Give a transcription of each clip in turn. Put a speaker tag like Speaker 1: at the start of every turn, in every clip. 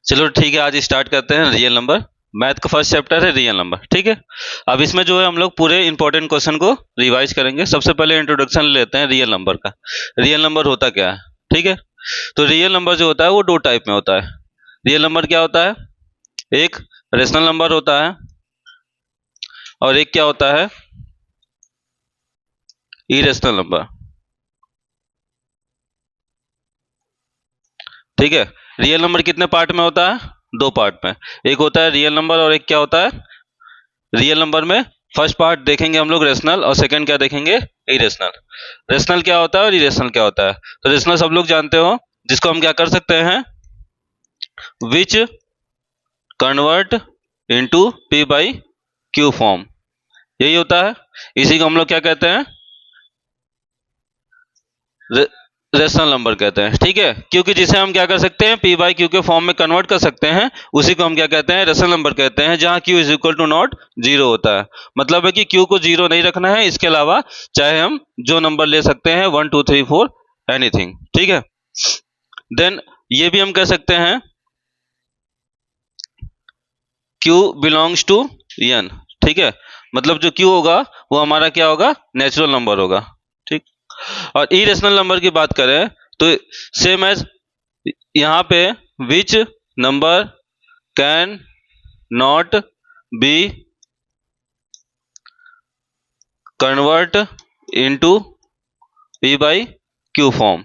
Speaker 1: चलो ठीक है, आज स्टार्ट करते हैं रियल नंबर। मैथ का फर्स्ट चैप्टर है रियल नंबर। ठीक है, अब इसमें जो है हम लोग पूरे इंपॉर्टेंट क्वेश्चन को रिवाइज करेंगे। सबसे पहले इंट्रोडक्शन लेते हैं रियल नंबर का। रियल नंबर होता क्या है? ठीक है, तो रियल नंबर जो होता है वो दो टाइप में होता है। रियल नंबर क्या होता है? एक रेशनल नंबर होता है और एक क्या होता है? Irrational number. ठीक है, रियल नंबर कितने पार्ट में होता है? दो पार्ट में। एक होता है रियल नंबर और एक क्या होता है? रियल नंबर में फर्स्ट पार्ट देखेंगे हम लोग रेशनल, और सेकंड क्या देखेंगे? इरेशनल। रेशनल क्या होता है और इरेशनल क्या होता है? तो रेशनल सब लोग जानते हो, जिसको हम क्या कर सकते हैं? Which convert into P by Q form, यही होता है। इसी को हम लोग क्या कहते हैं? रेशनल नंबर कहते हैं। ठीक है, क्योंकि जिसे हम क्या कर सकते हैं? पी बाई क्यू के फॉर्म में कन्वर्ट कर सकते हैं, उसी को हम क्या कहते हैं? रेशनल नंबर कहते हैं, जहां Q is equal to not zero होता है। मतलब है कि क्यू को जीरो नहीं रखना है, इसके अलावा चाहे हम जो नंबर ले सकते हैं 1 2 3 4 एनीथिंग। ठीक है, देन ये भी हम कह सकते हैं क्यू बिलोंग्स टू एन। ठीक है, मतलब जो क्यू होगा वो हमारा क्या होगा? नेचुरल नंबर होगा। ठीक, और इरेशनल नंबर की बात करें तो सेम एज यहां पे which number can not be convert into P by Q form.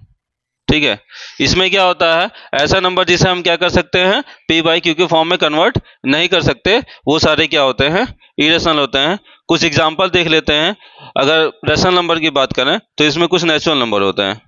Speaker 1: ठीक है, इसमें क्या होता है? ऐसा नंबर जिसे हम क्या कर सकते हैं? पी बाई क्यू के फॉर्म में कन्वर्ट नहीं कर सकते, वो सारे क्या होते हैं? इरेशनल होते हैं। कुछ एग्जांपल देख लेते हैं। अगर रेशनल नंबर की बात करें तो इसमें कुछ नेचुरल नंबर होते हैं।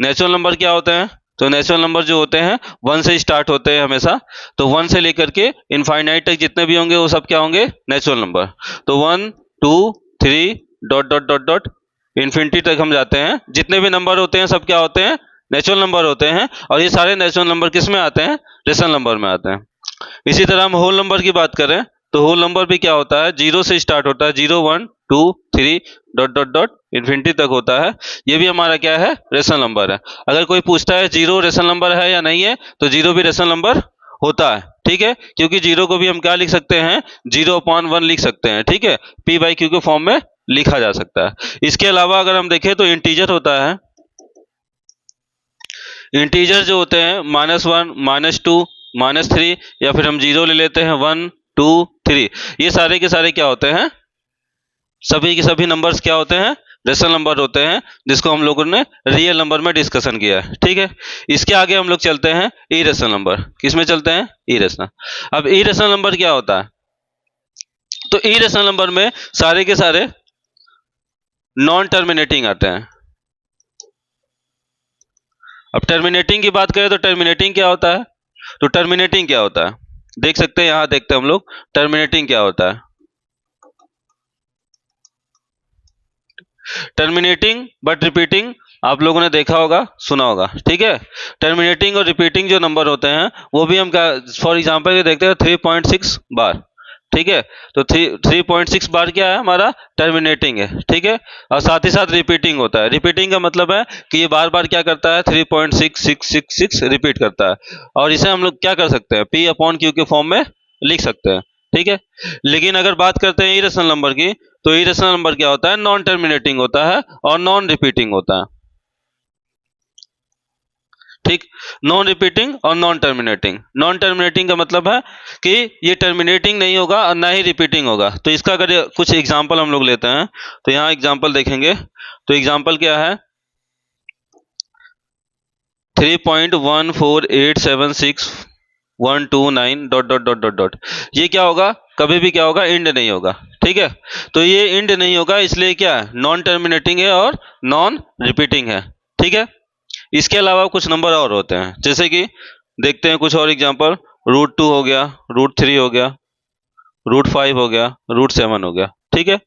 Speaker 1: नेचुरल नंबर क्या होते हैं? तो नेचुरल नंबर जो होते हैं 1 से स्टार्ट होते हैं हमेशा। तो 1 से लेकर के इनफाइनाइट तक जितने भी होंगे वो सब क्या होंगे? Natural number. तो 1 2 3 dot dot dot dot infinity तक हम जाते हैं। जितने भी नंबर होते हैं सब क्या होते हैं? नेचुरल नंबर होते हैं। और ये सारे नेचुरल नंबर किस में आते हैं? रेशनल नंबर में आते हैं। इसी तरह हम होल नंबर की बात करें तो होल नंबर भी क्या होता है? 0 से स्टार्ट होता है। 0 1 2 3 डॉट डॉट डॉट इन्फिनिटी तक होता है। ये भी हमारा क्या है? रेशनल नंबर है। अगर कोई पूछता है जीरो रेशनल नंबर है या नहीं है, तो जीरो भी रेशनल नंबर होता है। ठीक है, क्योंकि जीरो को भी हम क्या लिख सकते हैं? 0/1 लिख सकते हैं। ठीक है, पी बाई क्यू के फॉर्म में लिखा जा सकता है। इसके अलावा अगर हम देखें तो इंटीजर होता है। इंटीजर जो होते हैं -1 -2 -3, या फिर हम जीरो ले लेते हैं 1 2 3, ये सारे के सारे क्या होते हैं? सभी के सभी नंबर्स क्या होते हैं? रेशनल नंबर होते हैं, जिसको हम लोगों ने रियल नंबर में डिस्कशन किया है। ठीक है, इसके आगे हम लोग चलते हैं इरेशनल नंबर। किसमें चलते हैं? इरेशनल। अब इरेशनल नंबर क्या होता है? तो इरेशनल नंबर में सारे के सारे नॉन टर्मिनेटिंग आते हैं। अब टर्मिनेटिंग की बात करें तो टर्मिनेटिंग क्या होता है? तो टर्मिनेटिंग क्या होता है देख सकते हैं, यहां देखते हैं हम लोग टर्मिनेटिंग क्या होता है। टर्मिनेटिंग बट रिपीटिंग आप लोगों ने देखा होगा, सुना होगा। ठीक है, टर्मिनेटिंग और रिपीटिंग जो नंबर होते हैं वो भी हम क्या, फॉर एग्जांपल ये देखते हैं 3.6 बार। ठीक है, तो 3.6 बार क्या है? हमारा टर्मिनेटिंग है। ठीक है, और साथ ही साथ रिपीटिंग होता है। रिपीटिंग का मतलब है कि ये बार बार क्या करता है? 3.6666 रिपीट करता है। और इसे हम लोग क्या कर सकते हैं? पी अपॉन क्यू के फॉर्म में लिख सकते हैं। ठीक है, लेकिन अगर बात करते हैं इरेशनल नंबर की, तो इरेशनल नंबर क्या होता है? नॉन टर्मिनेटिंग होता है और नॉन रिपीटिंग होता है। ठीक, नॉन रिपीटिंग और नॉन टर्मिनेटिंग। नॉन टर्मिनेटिंग का मतलब है कि ये टर्मिनेटिंग नहीं होगा और ना ही रिपीटिंग होगा। तो इसका अगर कुछ एग्जांपल हम लोग लेते हैं तो यहाँ एग्जांपल देखेंगे। तो एग्जांपल क्या है? 3.14876 dot dot dot dot dot, ये क्या होगा? कभी भी क्या होगा? इंड नहीं होगा। ठीक है, तो ये इंड नहीं होगा, इसलिए क्या है? नॉन टर्मिनेटिंग है और नॉन रिपीटिंग है। ठीक है, इसके अलावा कुछ नंबर और होते हैं, जैसे कि देखते हैं कुछ और एग्जांपल। √2 हो गया, √3 हो गया, √5 हो गया, √7 हो गया। ठीक है,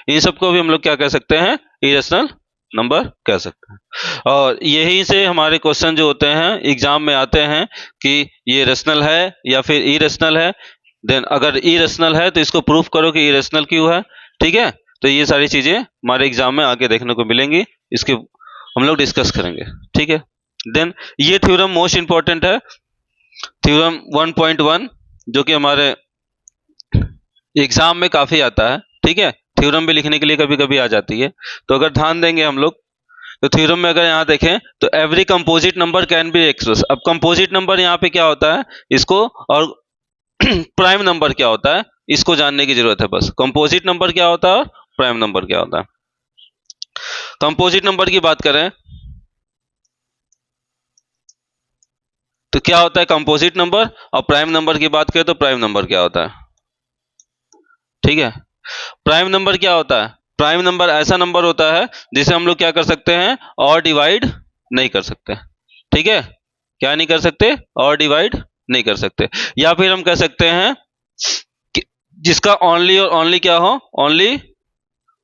Speaker 1: इन सबको भी हम लोग क्या कह सकते हैं? इरेशनल नंबर कह सकते हैं। और यहीं से हमारे क्वेश्चन जो होते हैं एग्जाम में आते हैं कि ये रेशनल है या फिर इरेशनल है। देन अगर इरेशनल है तो इसको प्रूफ करो कि इरेशनल क्यों है। ठीक है, तो ये सारी चीजें हमारे एग्जाम में आगे देखने को मिलेंगी, इसके हम लोग डिस्कस करेंगे। ठीक है, देन ये थ्योरम मोस्ट इंपॉर्टेंट है। थ्योरम 1.1 जो कि हमारे एग्जाम में काफी आता है, ठीक है, थ्योरम भी लिखने के लिए कभी कभी आ जाती है। तो अगर ध्यान देंगे हम लोग तो थ्योरम में अगर यहाँ देखें तो every composite number can be express. अब कंपोजिट नंबर यहाँ पे क्या होता है इसको, और प्राइम नंबर क्या होता है इसको जानने की जरूरत है बस। कंपोजिट नंबर क्या होता है और प्राइम नंबर क्या होता है। कंपोजिट नंबर की बात करें तो क्या होता है कंपोजिट नंबर, और प्राइम नंबर की बात करें तो प्राइम नंबर क्या होता है, ठीक है। प्राइम नंबर क्या होता है, प्राइम नंबर ऐसा नंबर होता है जिसे हम लोग क्या कर सकते हैं, और डिवाइड नहीं कर सकते, ठीक है। क्या नहीं कर सकते, और डिवाइड नहीं कर सकते। या फिर हम कह सकते हैं कि जिसका ओनली और ओनली क्या हो, ओनली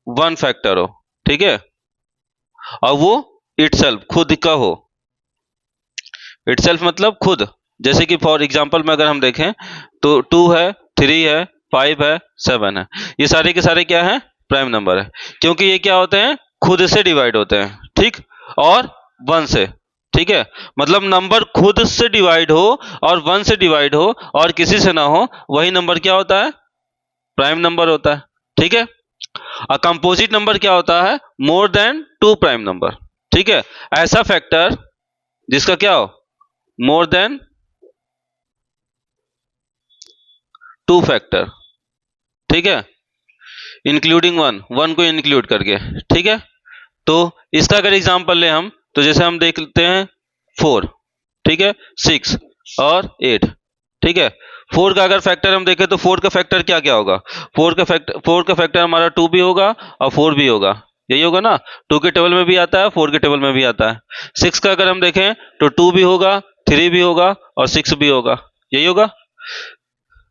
Speaker 1: वन फैक्टर हो, ठीक है, और वो इटसेल्फ खुद का हो। इटसेल्फ मतलब खुद, जैसे कि फॉर एग्जांपल में अगर हम देखें तो 2 है, 3 है, 5 है, 7 है, ये सारे के सारे क्या है, प्राइम नंबर है, क्योंकि ये क्या होते हैं, खुद से डिवाइड होते हैं, ठीक, और 1 से, ठीक है। मतलब नंबर खुद से डिवाइड हो और 1 से डिवाइड हो और किसी से ना हो, वही नंबर क्या होता है, प्राइम नंबर होता है, ठीक है। और कंपोजिट नंबर क्या होता है, मोर देन 2 प्राइम नंबर, ठीक है। ऐसा फैक्टर जिसका क्या हो, मोर देन 2 फैक्टर, ठीक है, इंक्लूडिंग 1 को इंक्लूड करके, ठीक है। तो इसका अगर एग्जांपल ले हम तो जैसे हम देख लेते हैं 4, ठीक है, 6 और 8, ठीक है। 4 का अगर फैक्टर हम देखें तो 4 का फैक्टर क्या क्या होगा, 4 का फैक्टर हमारा 2 भी होगा और 4 भी होगा, यही होगा ना। 2 के टेबल में भी आता है, 4 के टेबल में भी आता है। 6 का अगर हम देखें तो 2 भी होगा, 3 भी होगा और 6 भी होगा, यही होगा।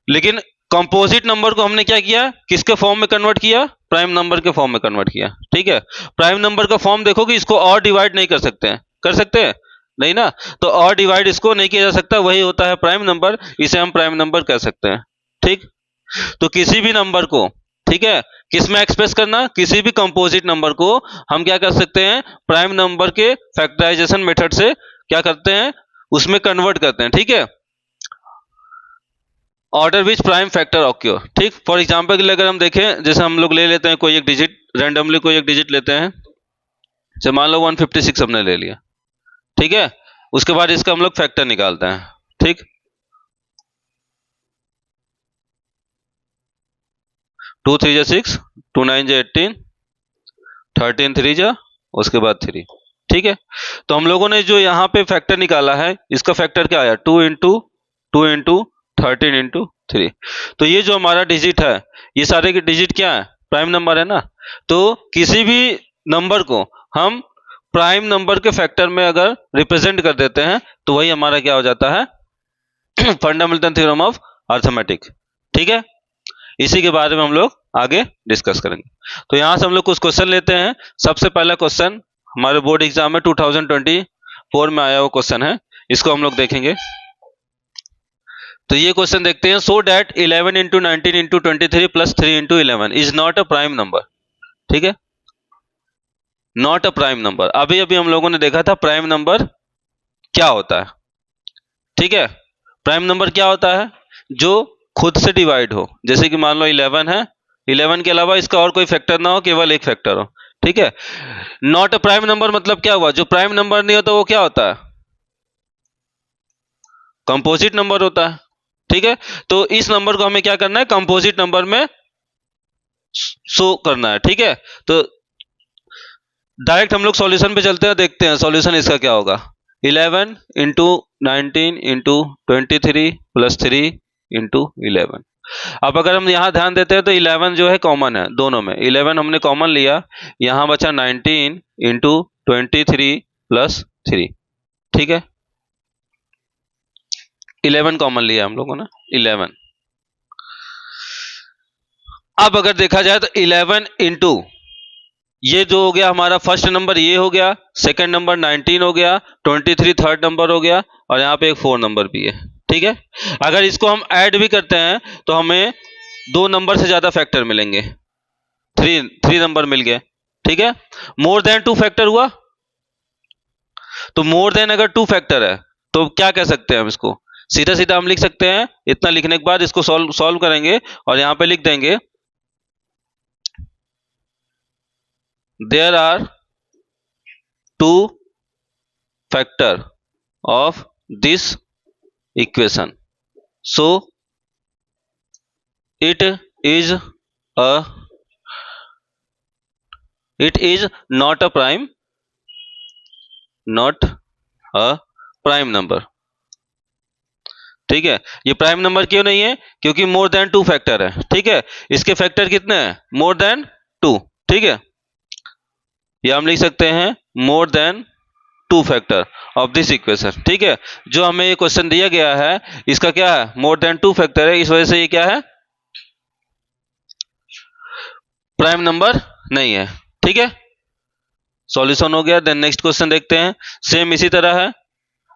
Speaker 1: लेकिन कंपोजिट नंबर को हमने क्या किया, किसके फॉर्म में कन्वर्ट किया, प्राइम नंबर के फॉर्म में कन्वर्ट किया, ठीक है। प्राइम नंबर का फॉर्म देखोगे, इसको और डिवाइड नहीं कर सकते हैं, कर सकते हैं नहीं ना, तो और डिवाइड इसको नहीं किया जा सकता, वही होता है प्राइम नंबर, इसे हम प्राइम नंबर कह सकते हैं, ठीक। तो किसी भी नंबर को, ठीक है, किस में एक्सप्रेस करना, किसी भी कंपोजिट नंबर को हम क्या कर सकते हैं, प्राइम नंबर के फैक्टराइजेशन मेथड से क्या करते हैं, उसमें कन्वर्ट करते हैं, ठीक है। Order which prime factor occur, ठीक। फॉर एग्जांपल के लिए अगर हम देखें, जैसे हम लोग ले लेते हैं कोई एक डिजिट, रैंडमली कोई एक डिजिट लेते हैं, जैसे मान लो 156 हमने ले लिया, ठीक है। उसके बाद इसका हम लोग फैक्टर निकालते हैं, ठीक। 2 3 जा 6, 2 9 जा 18, 13 3 जा, उसके बाद 3, ठीक है। तो हम लोगों ने जो यहाँ पे फैक्टर निकाला है, इसका फैक्टर क्या आया, 2 इंटू 2 इंटू 13 इंटू 3। तो ये जो हमारा डिजिट है, ये सारे के डिजिट क्या है, प्राइम नंबर है ना। तो किसी भी नंबर को हम प्राइम नंबर के फैक्टर में अगर रिप्रेजेंट कर देते हैं तो वही हमारा क्या हो जाता है, फंडामेंटल थ्योरम ऑफ अर्थमेटिक, ठीक है। इसी के बारे में हम लोग आगे डिस्कस करेंगे। तो यहां से हम लोग कुछ क्वेश्चन लेते हैं। सबसे पहला क्वेश्चन हमारे बोर्ड एग्जाम में 2024 में आया हुआ क्वेश्चन है, इसको हम लोग देखेंगे। तो ये क्वेश्चन देखते हैं, so that 11 into 19 into 23 plus 3 into 11 is not a prime number, ठीक है, नॉट अ प्राइम नंबर। अभी अभी हम लोगों ने देखा था प्राइम नंबर क्या होता है, ठीक है। प्राइम नंबर क्या होता है, जो खुद से डिवाइड हो, जैसे कि मान लो 11 है, 11 के अलावा इसका और कोई फैक्टर ना हो, केवल एक फैक्टर हो, ठीक है। नॉट अ प्राइम नंबर मतलब क्या हुआ, जो प्राइम नंबर नहीं होता वो क्या होता है, कंपोजिट नंबर होता है, ठीक है। तो इस नंबर को हमें क्या करना है, कंपोजिट नंबर में शो करना है, ठीक है। तो डायरेक्ट हम लोग सॉल्यूशन पे चलते हैं, देखते हैं सॉल्यूशन इसका क्या होगा। 11 इंटू 19 इंटू 23 प्लस 3 इंटू 11। अब अगर हम यहाँ ध्यान देते हैं तो 11 जो है कॉमन है दोनों में, 11 हमने कॉमन लिया, यहाँ बचा 19 इंटू 23 प्लस 3, ठीक है। 11 कॉमन लिया हम लोगों ने, 11। अब अगर देखा जाए तो 11 इंटू ये जो हो गया हमारा फर्स्ट नंबर, ये हो गया, सेकंड नंबर 19 हो गया, 23 थर्ड नंबर हो गया, और यहाँ पे एक 4 नंबर भी है, ठीक है। अगर इसको हम ऐड भी करते हैं तो हमें 2 नंबर से ज्यादा फैक्टर मिलेंगे, 3 नंबर मिल गए, ठीक है। मोर देन 2 फैक्टर हुआ, तो मोर देन अगर 2 फैक्टर है तो क्या कह सकते हैं हम इसको, सीधा सीधा हम लिख सकते हैं, इतना लिखने के बाद इसको सॉल्व करेंगे और यहां पे लिख देंगे there are 2 factor of this equation, so it is a it is not a prime number। ठीक है, ये प्राइम नंबर क्यों नहीं है? क्योंकि मोर देन 2 फैक्टर है। ठीक है, इसके फैक्टर कितने हैं? More than 2। ठीक है, ये हम लिख सकते हैं more than 2 factor of this equation. ठीक है, जो हमें ये क्वेश्चन दिया गया है इसका क्या है? मोर देन 2 फैक्टर है, इस वजह से ये क्या है? प्राइम नंबर नहीं है। ठीक है, सॉल्यूशन हो गया। देन नेक्स्ट क्वेश्चन देखते हैं, सेम इसी तरह है।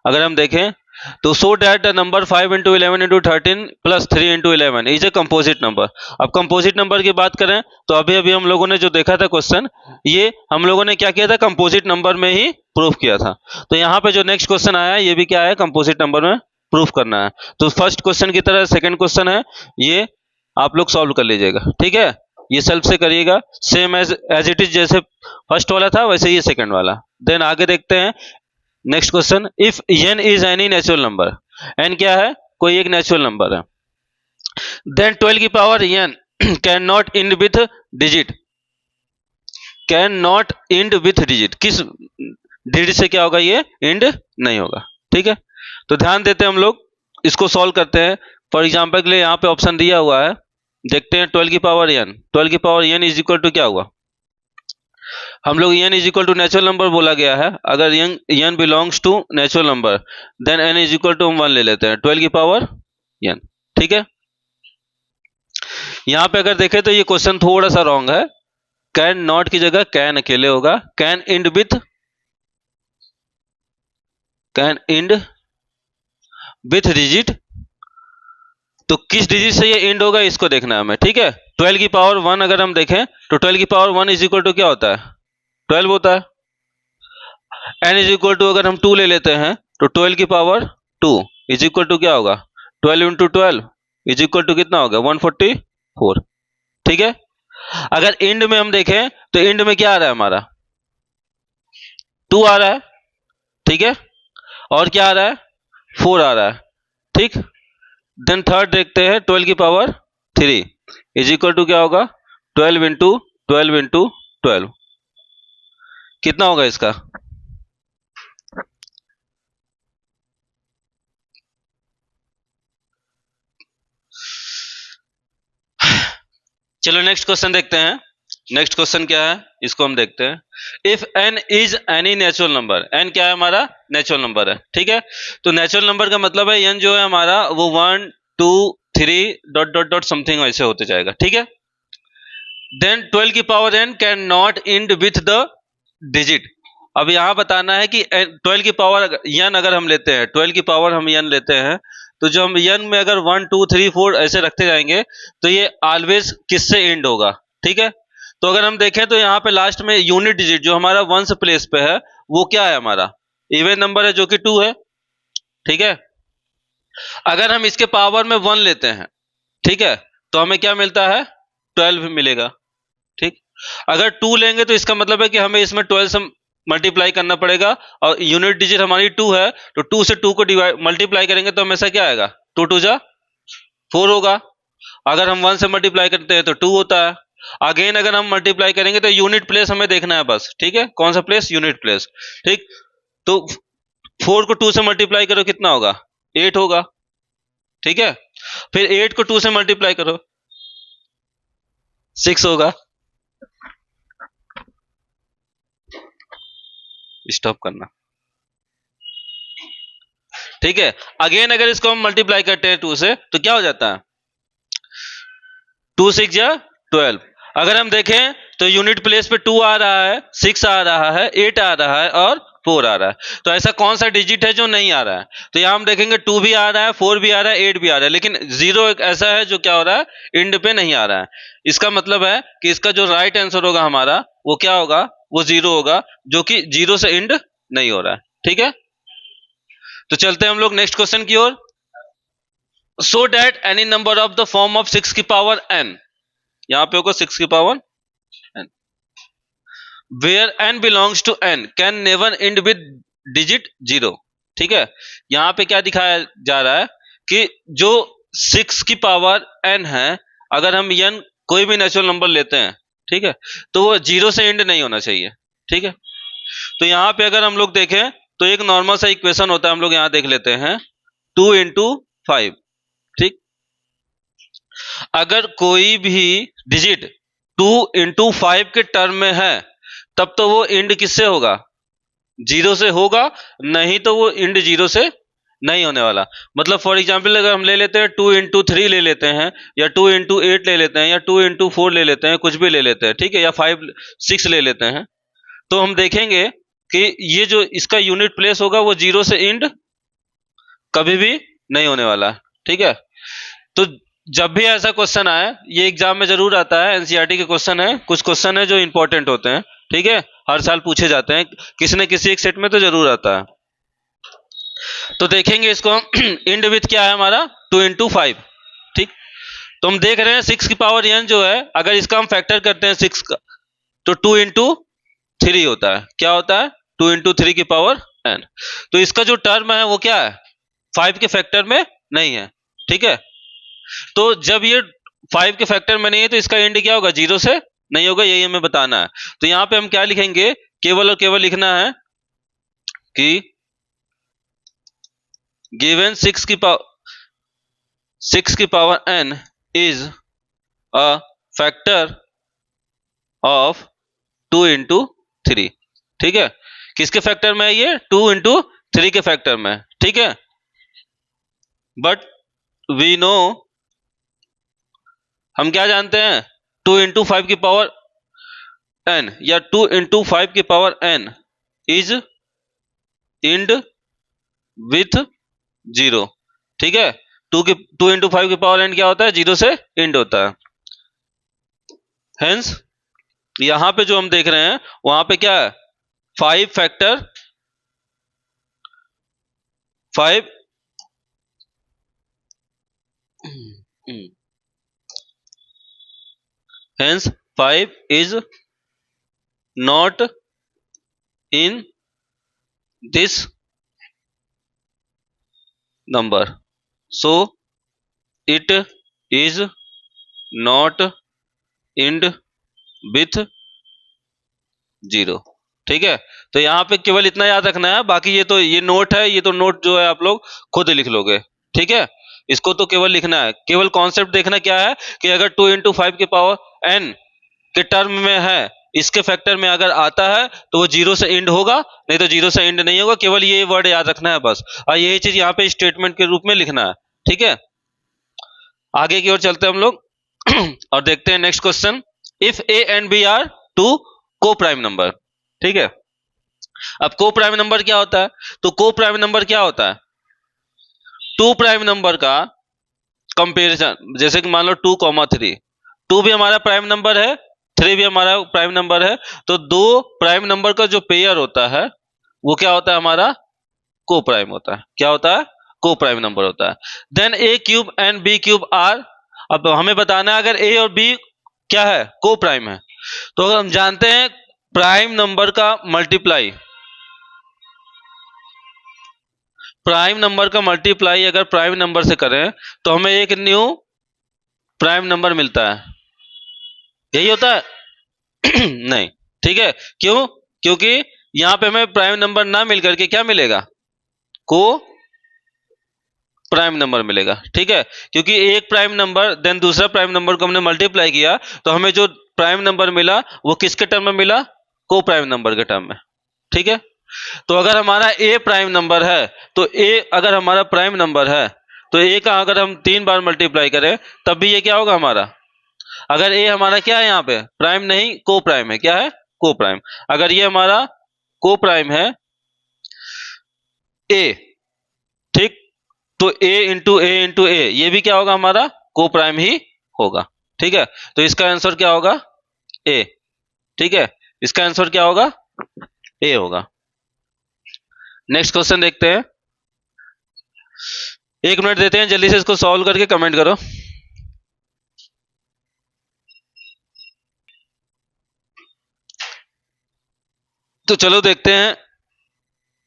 Speaker 1: अगर हम देखें तो so that the number 5 into 11 into 13 plus 3 into 11 is a composite number. अब कंपोजिट नंबर की बात करें तो अभी अभी हम लोगों ने जो देखा था क्वेश्चन, ये हम लोगों ने क्या किया था? कंपोजिट नंबर में ही प्रूफ किया था। तो यहाँ पे जो नेक्स्ट क्वेश्चन आया ये भी क्या है? कंपोजिट नंबर में प्रूफ करना है। तो फर्स्ट क्वेश्चन की तरह सेकेंड क्वेश्चन है, ये आप लोग सॉल्व कर लीजिएगा। ठीक है, ये सेल्फ से करिएगा, सेम एज इट इज, जैसे फर्स्ट वाला था वैसे ये सेकेंड वाला। देन आगे देखते हैं next question, if n is any natural number, n क्या है? कोई एक नेचुरल नंबर है, देन 12 की power n can not and with digit, can not and with digit. किस डिजिट से क्या होगा? ये एंड नहीं होगा। ठीक है, तो ध्यान देते हैं हम लोग, इसको सॉल्व करते हैं। फॉर एग्जाम्पल के लिए यहाँ पे ऑप्शन दिया हुआ है, देखते हैं 12 की पावर n, 12 की power n is equal to क्या हुआ? हम लोग n is equal to natural number बोला गया है, अगर n belongs to natural number then n is equal to हम 1 ले लेते हैं, 12 की पावर n। ठीक है, यहां पे अगर देखें तो ये क्वेश्चन थोड़ा सा रॉन्ग है, कैन नॉट की जगह कैन अकेले होगा, कैन एंड विथ डिजिट। तो किस डिजिट से ये एंड होगा इसको देखना है हमें। ठीक है, 12 की पावर 1 अगर हम देखें तो 12 की पावर 1 इज इक्वल टू क्या होता है? 12 होता है। n इज इक्वल टू अगर हम 2 ले लेते हैं तो 12 की पावर 2 इज इक्वल टू क्या होगा? 12 इंटू 12 इज इक्वल टू कितना होगा? 144। ठीक है, अगर एंड में हम देखें तो एंड में क्या आ रहा है हमारा? 2 आ रहा है। ठीक है, और क्या आ रहा है? 4 आ रहा है। ठीक, देन थर्ड देखते हैं, 12 की पावर 3 इज इक्वल टू क्या होगा? 12 इंटू 12 इंटू 12 कितना होगा इसका? चलो नेक्स्ट क्वेश्चन देखते हैं। नेक्स्ट क्वेश्चन क्या है इसको हम देखते हैं। If n is any natural number, n क्या है हमारा? नेचुरल नंबर है। ठीक है, तो नेचुरल नंबर का मतलब है n जो है हमारा वो 1 2 3 डॉट डॉट डॉट समथिंग ऐसे होते जाएगा। ठीक है, देन 12 की power n can not and with the digit. अब यहां बताना है कि 12 की पावर n अगर हम लेते हैं, 12 की पावर हम n लेते हैं, तो जो हम n में अगर 1 2 3 4 ऐसे रखते जाएंगे तो ये ऑलवेज किससे एंड होगा? ठीक है, तो अगर हम देखें तो यहाँ पे लास्ट में यूनिट डिजिट जो हमारा वंस प्लेस पे है वो क्या है? हमारा इवन नंबर है जो कि 2 है। ठीक है, अगर हम इसके पावर में 1 लेते हैं, ठीक है, तो हमें क्या मिलता है? 12 मिलेगा। ठीक, अगर 2 लेंगे तो इसका मतलब है कि हमें इसमें 12 से मल्टीप्लाई करना पड़ेगा, और यूनिट डिजिट हमारी 2 है, तो 2 से 2 को डिवाइड मल्टीप्लाई करेंगे तो हमेशा क्या आएगा? 2 2 जा 4 होगा। अगर हम 1 से मल्टीप्लाई करते हैं तो 2 होता है। अगेन अगर हम मल्टीप्लाई करेंगे तो यूनिट प्लेस हमें देखना है बस। ठीक है, कौन सा प्लेस? Unit place. ठीक, तो 4 को 2 से मल्टीप्लाई करो कितना होगा? 8 होगा। ठीक है, फिर 8 को 2 से मल्टीप्लाई करो 6 होगा। स्टॉप करना। ठीक है, अगेन अगर इसको हम मल्टीप्लाई करते हैं 2 से तो क्या हो जाता है? 2 6 जा 12। अगर हम देखें तो यूनिट प्लेस पे 2 आ रहा है, 6 आ रहा है, 8 आ रहा है और 4 आ रहा है। तो ऐसा कौन सा डिजिट है जो नहीं आ रहा है? तो यहां हम देखेंगे 2 भी आ रहा है, 4 भी आ रहा है, 8 भी आ रहा है, लेकिन 0 एक ऐसा है जो क्या हो रहा है? एंड पे नहीं आ रहा है। इसका मतलब है कि इसका जो राइट आंसर होगा हमारा वो क्या होगा? वो 0 होगा, जो कि 0 से एंड नहीं हो रहा है। ठीक है, तो चलते हैं हम लोग नेक्स्ट क्वेश्चन की ओर। So that any number of the form of 6 की पावर n, यहां पे होगा 6 की power n, where n belongs to n can never end with digit 0। ठीक है, यहां पे क्या दिखाया जा रहा है कि जो 6 की पावर n है, अगर हम n कोई भी नेचुरल नंबर लेते हैं, ठीक है, तो वो 0 से एंड नहीं होना चाहिए। ठीक है, तो यहाँ पे अगर हम लोग देखें तो एक नॉर्मल सा इक्वेशन होता है, हम लोग यहाँ देख लेते हैं 2 इंटू 5। ठीक, अगर कोई भी डिजिट 2 इंटू 5 के टर्म में है तब तो वो इंड किससे होगा, 0 से होगा, नहीं तो वो इंड 0 से नहीं होने वाला। मतलब फॉर एग्जाम्पल अगर हम ले लेते हैं 2 इंटू 3 ले लेते हैं, या 2 इंटू 8 ले लेते हैं, या 2 इंटू 4 ले लेते हैं, कुछ भी ले लेते हैं, ठीक है, या 5 6 ले लेते हैं, तो हम देखेंगे कि ये जो इसका यूनिट प्लेस होगा वो 0 से इंड कभी भी नहीं होने वाला। ठीक है, तो जब भी ऐसा क्वेश्चन आए, ये एग्जाम में जरूर आता है, एनसीईआरटी के क्वेश्चन है, कुछ क्वेश्चन है जो इंपॉर्टेंट होते हैं, ठीक है, हर साल पूछे जाते हैं, किसी न किसी एक सेट में तो जरूर आता है। तो देखेंगे इसको हम इंड विथ क्या है हमारा 2 इंटू 5। ठीक, तो हम देख रहे हैं 6 की पावर n जो है, अगर इसका हम फैक्टर करते हैं 6 का, तो 2 इंटू 3 होता है। क्या होता है, 2 इंटू 3 की पावर n। तो इसका जो टर्म है वो क्या है, 5 के फैक्टर में नहीं है। ठीक है, तो जब ये 5 के फैक्टर में नहीं है तो इसका एंड क्या होगा, 0 से नहीं होगा, यही हमें बताना है। तो यहां पे हम क्या लिखेंगे, केवल और केवल लिखना है कि गिवन 6 की power n is a factor of 2 into 3। ठीक है, किसके फैक्टर में है ये, 2 इंटू 3 के फैक्टर में। ठीक है, बट वी नो, हम क्या जानते हैं, 2 इंटू 5 की पावर n या 2 इंटू 5 की power n is end with 0। ठीक है, 2 इंटू 5 की पावर n क्या होता है, 0 से इंड होता है। हेंस यहां पे जो हम देख रहे हैं वहां पे क्या है, 5 factor 5 hence 5 is not in this number, so it is not end with 0। ठीक है, तो यहाँ पे केवल इतना याद रखना है, बाकी ये नोट है, ये तो नोट जो है आप लोग खुद लिख लोगे। ठीक है, इसको तो केवल लिखना है, केवल कॉन्सेप्ट देखना क्या है कि अगर 2 इंटू 5 की पावर n के टर्म में है, इसके फैक्टर में अगर आता है तो वो 0 से एंड होगा, नहीं तो 0 से एंड नहीं होगा। केवल ये वर्ड याद रखना है बस, और यही चीज यहाँ पे स्टेटमेंट के रूप में लिखना है। ठीक है, आगे की ओर चलते हैं हम लोग और देखते हैं next question. If a and b are two co prime number. ठीक है, अब को प्राइम नंबर क्या होता है, तो को प्राइम नंबर क्या होता है, 2 प्राइम नंबर का कंपैरिजन, जैसे कि मान लो 2,3, 2 भी हमारा प्राइम नंबर है, 3 भी हमारा प्राइम नंबर है, तो दो प्राइम नंबर का जो पेयर होता है वो क्या होता है, हमारा को प्राइम होता है। क्या होता है, को प्राइम नंबर होता है। Then a cube and b cube are, अब हमें बताना है अगर a और b क्या है, को प्राइम है, तो अगर हम जानते हैं प्राइम नंबर का मल्टीप्लाई, प्राइम नंबर का मल्टीप्लाई अगर प्राइम नंबर से करें तो हमें एक न्यू प्राइम नंबर मिलता है, यही होता है नहीं। ठीक है, क्यों, क्योंकि यहां पे हमें प्राइम नंबर ना मिल करके क्या मिलेगा, को प्राइम नंबर मिलेगा। ठीक है, क्योंकि एक प्राइम नंबर देन दूसरा प्राइम नंबर को हमने मल्टीप्लाई किया तो हमें जो प्राइम नंबर मिला वो किसके टर्म में मिला, को प्राइम नंबर के टर्म में। ठीक है, तो अगर हमारा ए प्राइम नंबर है, तो ए अगर हमारा प्राइम नंबर है तो ए का अगर हम 3 बार मल्टीप्लाई करें तब भी ये क्या होगा हमारा, अगर ए हमारा क्या है यहाँ पे प्राइम नहीं को प्राइम है, क्या है, को प्राइम, अगर ये हमारा को प्राइम है ए, ठीक, तो ए ये भी क्या होगा हमारा को प्राइम ही होगा। ठीक है, तो इसका आंसर क्या होगा, ए। ठीक है, इसका आंसर क्या होगा, ए होगा। नेक्स्ट क्वेश्चन देखते हैं। 1 मिनट देते हैं, जल्दी से इसको सॉल्व करके कमेंट करो। तो चलो देखते हैं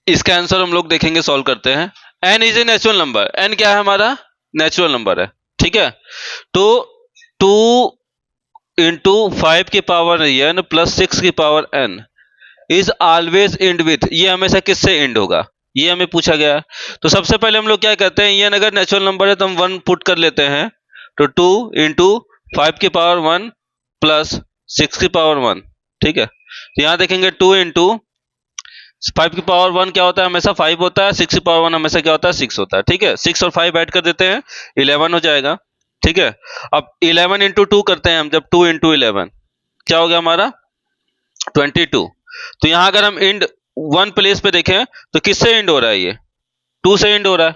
Speaker 1: इसका आंसर, हम लोग देखेंगे, सॉल्व करते हैं। n is a natural number. n क्या है हमारा? नेचुरल नंबर है, ठीक है। तो 2 इंटू 5 की पावर n प्लस 6 की power n is always and with, ये हमेशा किससे एंड होगा, ये हमें पूछा गया है। तो सबसे पहले हम लोग क्या करते हैं, n अगर नेचुरल नंबर है तो हम 1 पुट कर लेते हैं। तो 2 इंटू 5 की पावर 1 प्लस 6 की पावर 1, ठीक है। तो यहां देखेंगे 2 इंटू 5 की पावर 1 क्या होता है, हमेशा 5 होता है। 6 की पावर 1 हमेशा क्या होता है, 6 होता है, ठीक है। 6 और 5 ऐड कर देते हैं, 11 हो जाएगा, ठीक है। अब 11 इंटू 2 करते हैं हम, जब 2 इंटू 11 क्या हो गया हमारा, 22। तो यहां अगर हम इंड 1 प्लेस पे देखें तो किससे इंड हो रहा है, ये 2 से इंड हो रहा है,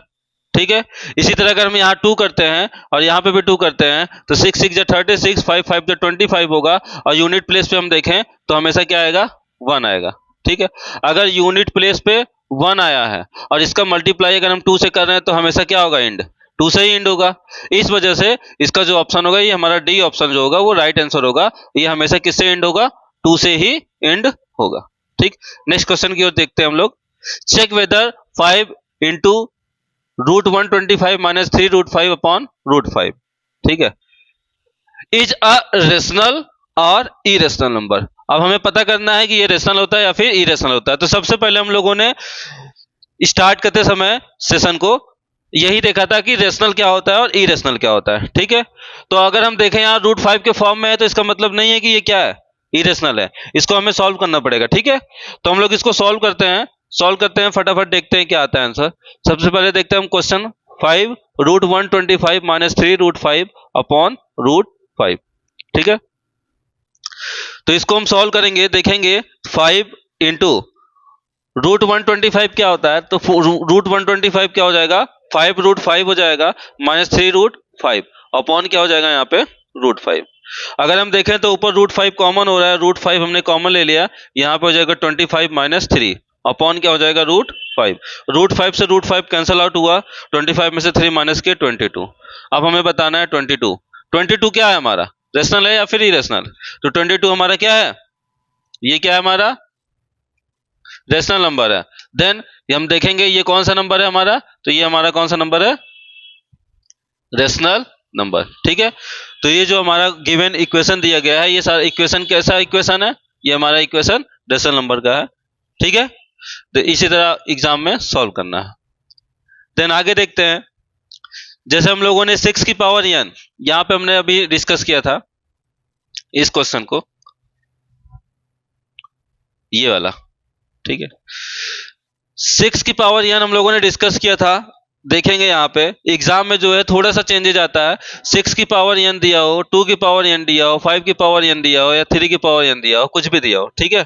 Speaker 1: ठीक है। इसी तरह अगर हम यहाँ 2 करते हैं और यहाँ पे भी 2 करते हैं तो 6 6 जा 36, 5 5 जा 25 होगा। और यूनिट प्लेस पे हम देखें तो हमेशा क्या आएगा, 1 आएगा, ठीक है। अगर यूनिट प्लेस पे 1 आया है और इसका मल्टीप्लाई अगर हम 2 से कर रहे हैं तो हमेशा क्या होगा, इंड 2 से ही इंड होगा। इस वजह से इसका जो ऑप्शन होगा, ये हमारा डी ऑप्शन जो होगा वो राइट आंसर होगा। ये हमेशा किससे इंड होगा, 2 से ही इंड होगा, ठीक। नेक्स्ट क्वेश्चन की ओर देखते हैं हम लोग। Check whether 5 into √125 minus 3 √5 upon √5, ठीक है, इज अ रेशनल और इरेशनल नंबर। अब हमें पता करना है कि ये रेशनल होता है या फिर इरेशनल होता है। तो सबसे पहले हम लोगों ने स्टार्ट करते समय सेशन को यही देखा था कि रेशनल क्या होता है और इरेशनल क्या होता है, ठीक है। तो अगर हम देखें यहाँ √5 के फॉर्म में है तो इसका मतलब नहीं है कि ये क्या है, इरेशनल है। इसको हमें सॉल्व करना पड़ेगा, ठीक है। तो हम लोग इसको सॉल्व करते हैं, फटाफट देखते हैं क्या आता है आंसर। सबसे पहले देखते हैं हम क्वेश्चन 5 √125 माइनस 3 √5 अपॉन √5, ठीक है। तो इसको हम सॉल्व करेंगे, देखेंगे 5 इंटू √125 क्या होता है, तो √125 क्या हो जाएगा, 5 √5 हो जाएगा माइनस 3 √5 अपॉन क्या हो जाएगा यहाँ पे √5। अगर हम देखें तो ऊपर √5 कॉमन हो रहा है, √5 हमने कॉमन ले लिया, यहाँ पे हो जाएगा 25 माइनस 3 अपॉन क्या हो जाएगा √5। √5 से √5 कैंसल आउट हुआ, 25 में से 3 माइनस के 22। अब हमें बताना है 22 क्या है हमारा, रेशनल है या फिर इरेशनल। तो 22 हमारा क्या है, ये क्या है हमारा, रेशनल नंबर है। देन हम देखेंगे ये कौन सा नंबर है हमारा, तो ये हमारा कौन सा नंबर है, रेशनल नंबर, ठीक है। तो ये जो हमारा गिवन इक्वेशन दिया गया है, ये सारा इक्वेशन कैसा इक्वेशन है, ये हमारा इक्वेशन रेशनल नंबर का है, ठीक है। तो इसी तरह एग्जाम में सॉल्व करना है। देन आगे देखते हैं, जैसे हम लोगों ने 6 की पावर n, यहां पे हमने अभी डिस्कस किया था इस क्वेश्चन को, ये वाला, ठीक है। 6 की पावर n हम लोगों ने डिस्कस किया था। देखेंगे यहाँ पे एग्जाम में जो है थोड़ा सा चेंजेज आता है। 6 की पावर n दिया हो, 2 की पावर n दिया हो, 5 की पावर n दिया हो या 3 की पावर n दिया हो, कुछ भी दिया हो, ठीक है।